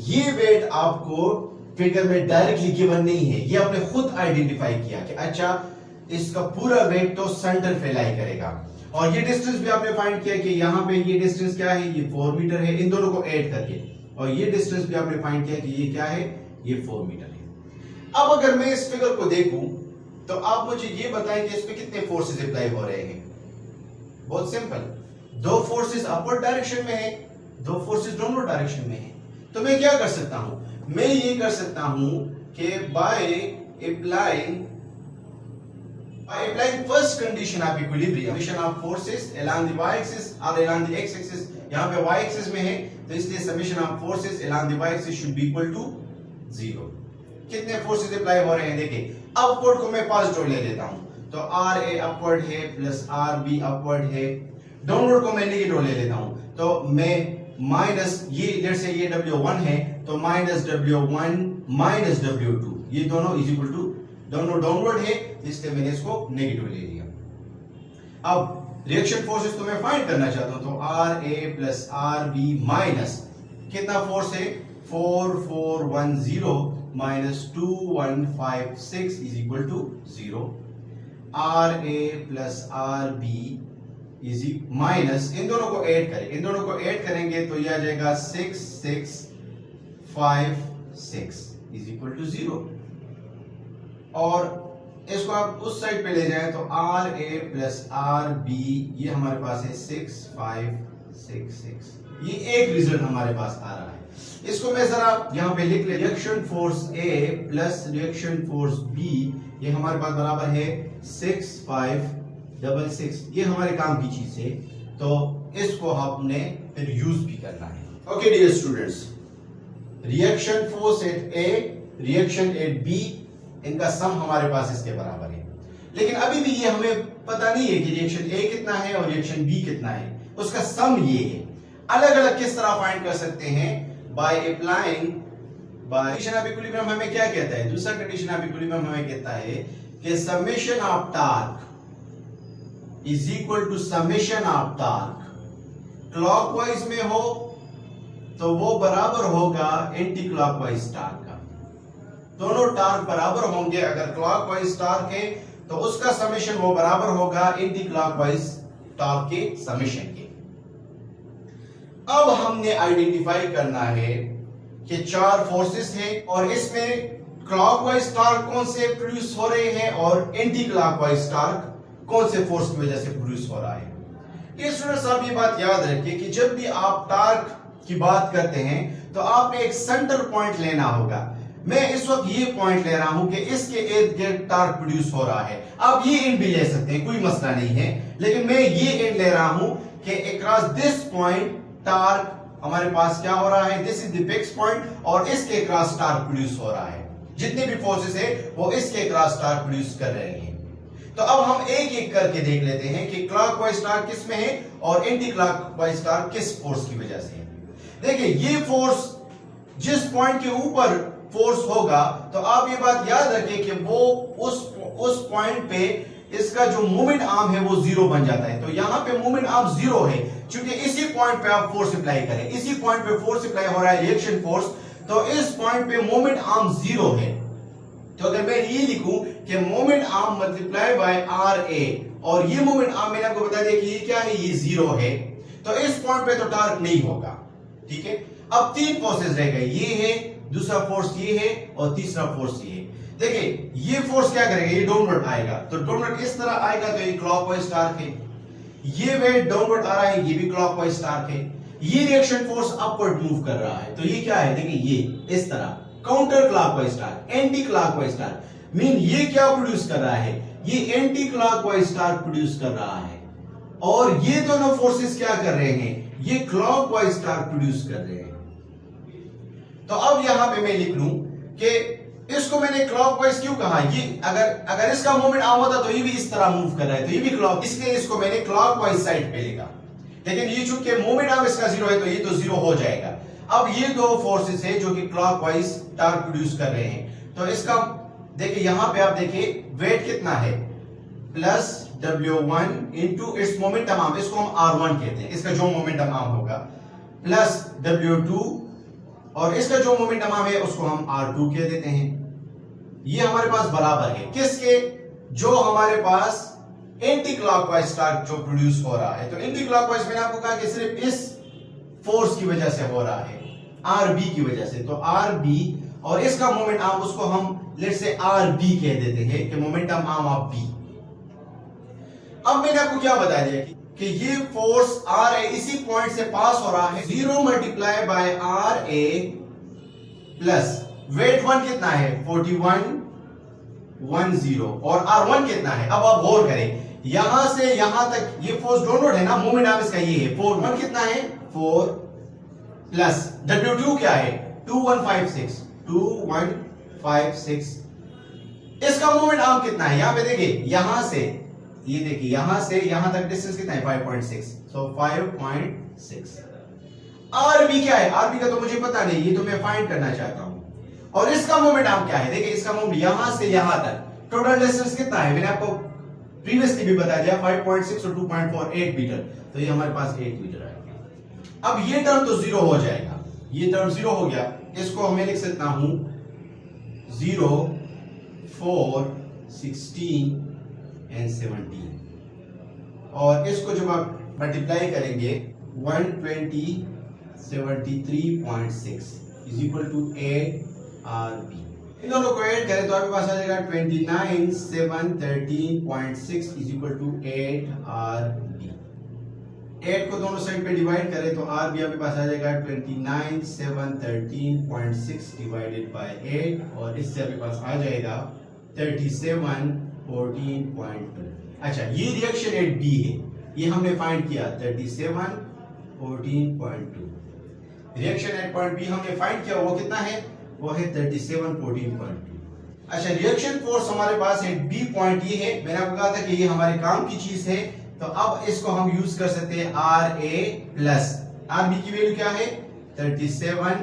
ये वेट आपको फिगर में डायरेक्टली गिवन नहीं है, ये आपने खुद आइडेंटिफाई किया कि अच्छा इसका पूरा वेट तो सेंटर पे लाई करेगा। और ये डिस्टेंस भी आपने फाइंड किया कि यहां पे ये डिस्टेंस क्या है? ये 4 मीटर है, इन दोनों को ऐड करके। और ये डिस्टेंस भी आपने फाइंड किया कि ये क्या है? ये 4 मीटर है। अब अगर मैं इस फिगर को देखूं तो आप मुझे ये बताएं कि इस पे कितने फोर्सेस अप्लाई हो रहे हैं। बहुत सिंपल, दो फोर्सेस अपवर्ड डायरेक्शन में है, दो फोर्सेस डाउनवर्ड डायरेक्शन में है। तो मैं क्या कर सकता हूं? मैं ये कर सकता हूं कि by applying first condition of equilibrium, summation of forces along the y axis और अलोंग द x एक्सिस। यहां पे y एक्सिस में है तो इसलिए summation of forces along the y axis should be equal to 0। कितने फोर्सेस अप्लाई हो रहे हैं? देखिए, अपवर्ड को मैं पॉजिटिव ले लेता हूं, तो RA अपवर्ड है प्लस RB अपवर्ड है। डाउनवर्ड को मैं नेगेटिव ले लेता हूं, तो मैं माइनस ये लेट से ये W1 है तो माइनस W1 माइनस W2, ये दोनों इज इक्वल टू, दोनों डाउनवर्ड है इसलिए मैंने इसको नेगेटिव ले लिया। अब रिएक्शन फोर्सेस तो मैं फाइंड करना चाहता हूं, तो RA प्लस RB माइनस कितना फोर्स है 4410 minus 2156 is equal to 0। RA plus RB easy minus इन दोनों को ऐड करें, इन दोनों को ऐड करेंगे तो यह आ जाएगा 6656 इज इक्वल टू 0। और इसको आप उस साइड पे ले जाएं तो RA प्लस RB ये हमारे पास है 6566, ये एक रिजल्ट हमारे पास आ रहा है। इसको मैं जरा यहां पे लिख ले, reaction force A plus reaction force B ये हमारे पास बराबर है 6566, ये हमारे काम की चीज है तो इसको हमने फिर यूज भी करना है। Okay dear students, reaction force at A, reaction at B, इनका सम हमारे पास इसके बराबर है, लेकिन अभी भी ये हमें पता नहीं है कि रिएक्शन A कितना है और रिएक्शन B कितना है, उसका सम ये है। अलग अलग किस तरह फाइंड कर सकते हैं, by applying condition of equilibrium हमें क्या कहता है, दूसरा कंडीशन ऑफ इक्विलिब्रियम हमें कहता है कि summation of torque is equal to summation of torque. Clockwise में हो तो वो बराबर होगा एंटी क्लॉकवाइज टॉर्क का, दोनों टॉर्क बराबर होंगे। अगर क्लॉकवाइज टॉर्क है तो उसका समेशन वो बराबर होगा एंटी क्लॉकवाइज टॉर्क के समेशन के। अब हमने आइडेंटिफाई करना है कि चार फोर्सेस हैं और इसमें क्लॉकवाइज टॉर्क कौन से प्रोड्यूस हो रहे हैं और एंटी क्लॉकवाइज टॉर्क कौन से फोर्स की वजह से प्रोड्यूस हो रहा है। ये स्टूडेंट्स आप ये बात याद रखिए कि जब भी आप टॉर्क की बात करते हैं तो आपने एक सेंटर पॉइंट लेना होगा। मैं इस वक्त ये पॉइंट ले रहा हूं कि इसके इर्द गिर्द टॉर्क प्रोड्यूस हो रहा है, आप ये एंड भी ले सकते हैं, कोई मसला नहीं है, लेकिन मैं ये एंड ले रहा हूं कि अक्रॉस दिस पॉइंट टॉर्क हमारे पास क्या हो रहा है, this is the fix point और इसके अक्रॉस टॉर्क प्रोड्यूस हो रहा है। जितने भी फोर्सेस है वो इसके अक्रॉस टॉर्क प्रोड्यूस कर रहे हैं। तो अब हम एक एक करके देख लेते हैं कि क्लॉकवाइज टॉर्क किस में है और एंटी क्लॉकवाइज टॉर्क किस फोर्स की वजह से है। देखिए ये फोर्स जिस पॉइंट के ऊपर फोर्स होगा तो आप ये बात याद रखिए कि वो उस पॉइंट पे इसका जो मोमेंट आर्म है वो जीरो बन जाता है। तो यहां पे मोमेंट आर्म जीरो है, क्योंकि इसी पॉइंट पे आप फोर्स अप्लाई करें, इसी पॉइंट पे फोर्स अप्लाई हो रहा है रिएक्शन फोर्स, तो इस पॉइंट पे मोमेंट आर्म जीरो है। तो अगर मैं ये लिखूं कि moment arm multiply by RA और ये मोमेंट आर्म मैंने आपको बता दिया कि ये क्या है, ये जीरो है, तो इस पॉइंट पे तो टॉर्क नहीं होगा। ठीक है, अब तीन फोर्सेस रह गए, ये है, दूसरा फोर्स ये है और तीसरा फोर्स ये है। देखिए ये फोर्स क्या करेगा, ये डाउनवर्ड आएगा, तो डाउनवर्ड इस तरह आएगा तो ये क्लॉकवाइज टॉर्क है। ये वेट डाउनवर्ड आ रहा है, ये भी क्लॉकवाइज टॉर्क है। ये रिएक्शन फोर्स अपवर्ड मूव कर रहा है, तो ये क्या है, देखिए ये इस तरह counter clockwise torque, anti clockwise torque. Mean ये क्या प्रोड्यूस कर रहा है, ये एंटी क्लॉकवाइज टॉर्क प्रोड्यूस कर रहा है, और ये दोनों फोर्सेस क्या कर रहे हैं, ये क्लॉकवाइज टॉर्क प्रोड्यूस कर रहे हैं। तो अब यहां पे मैं लिख लूं कि इसको मैंने क्लॉकवाइज क्यों कहा, ये अगर इसका मोमेंट आर्म होता तो ये भी इस तरह मूव कर रहा है, तो ये भी क्लॉक, इसलिए इसको मैंने क्लॉकवाइज साइड पे लिखा। लेकिन ये चूंकि मोमेंट आर्म इसका जीरो है तो ये तो जीरो हो जाएगा। अब ये दो फोर्सेस है जो कि क्लॉकवाइज टॉर्क प्रोड्यूस कर रहे हैं, तो इसका देखिए यहां पे आप देखिए वेट कितना है, plus W1 into its momentum arm, इसको हम R1 कहते हैं, इसका जो मोमेंटम आर्म होगा, प्लस W2 और इसका जो मोमेंटम आर्म है उसको हम R2 कह देते हैं। ये हमारे पास बराबर है किसके, जो हमारे पास एंटी क्लॉकवाइज टॉर्क जो प्रोड्यूस हो रहा है। तो एंटी क्लॉकवाइज मैंने आपको कहा कि सिर्फ इस फोर्स की वजह से हो रहा है, RB की वजह से, तो RB और इसका मोमेंट आर्म उसको हम लेट्स से RB कह देते हैं कि मोमेंटम आर्म ऑफ B। अब मैंने आपको क्या बता दिया कि ये फोर्स RA इसी पॉइंट से पास हो रहा है, 0 multiply by RA plus weight 1 कितना है 4110 और R1 कितना है। अब आप गौर करें यहां से यहां तक ये फोर्स डाउनवर्ड है ना, मोमेंट आर्म इसका ये है, 41 कितना है 4 प्लस W2 क्या है 2156, इसका मोमेंट आर्म कितना है, यहां पे देखिए, यहां से ये देखिए, यहां से यहां तक डिस्टेंस कितना है 5.6, सो 5.6। आरबी क्या है? आरबी का तो मुझे पता नहीं, ये तो मैं फाइंड करना चाहता हूं। और इसका मोमेंट आर्म क्या है? देखिए इसका मोमेंट यहां से यहां तक टोटल डिस्टेंस कितना है? मैंने आपको प्रीवियसली भी बता दिया 5.6 और 2.48 मीटर, तो ये हमारे पास 8 मीटर आएगा। अब ये टर्म तो जीरो हो जाएगा, ये टर्म जीरो हो गया, इसको हमें लिख सकता हूं 0, 4, 16 एंड 17, और इसको जब आप मल्टीप्लाई करेंगे 120 73.6 इज इक्वल टू 8 आरबी। इन दोनों को ऐड करें तो आपके पास आ जाएगा 29 7 13.6 इज इक्वल टू 8 आरबी। 8 को दोनों साइड पे डिवाइड करें तो आरबी आपके पास आ जाएगा 29 7 13.6 डिवाइडेड बाय 8, और इससे आपके पास आ जाएगा 37 14.2। अच्छा, ये रिएक्शन एट बी है, ये हमने फाइंड किया 37 14.2। रिएक्शन एट पॉइंट बी हमने फाइंड किया, वो कितना है? वो है 37 14.2। अच्छा, रिएक्शन फोर्स हमारे पास है बी पॉइंट, ये है, मैंने आपको कहा था कि ये हमारे काम की चीज है, तो अब इसको हम यूज कर सकते हैं R A plus R B की वैल्यू क्या है? 37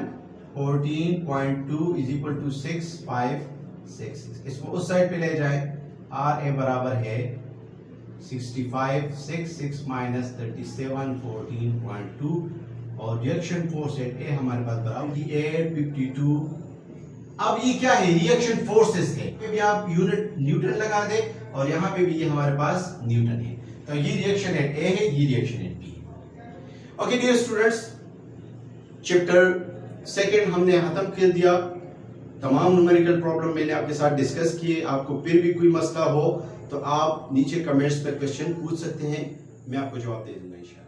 14.2 इज इक्वल टू 6566। इसको उस साइड पे ले जाए, आर ए बराबर है 6566 माइनस 37 14.2, और रिएक्शन फोर्स एट ए हमारे पास बराबर 852। अब ये क्या है? रिएक्शन फोर्सेस है, पे भी आप यूनिट न्यूटन लगा दे, और यहां पे भी ये हमारे पास न्यूटन है, तो ये रिएक्शन एट ए है, ये रिएक्शन एट बी है। Okay dear students, chapter second हमने खत्म कर दिया। तमाम न्यूमेरिकल प्रॉब्लम मैंने आपके साथ डिस्कस किए। आपको फिर भी कोई मसला हो तो आप नीचे कमेंट्स पर क्वेश्चन पूछ सकते हैं, मैं आपको जवाब दे दूंगा इंशाल्लाह।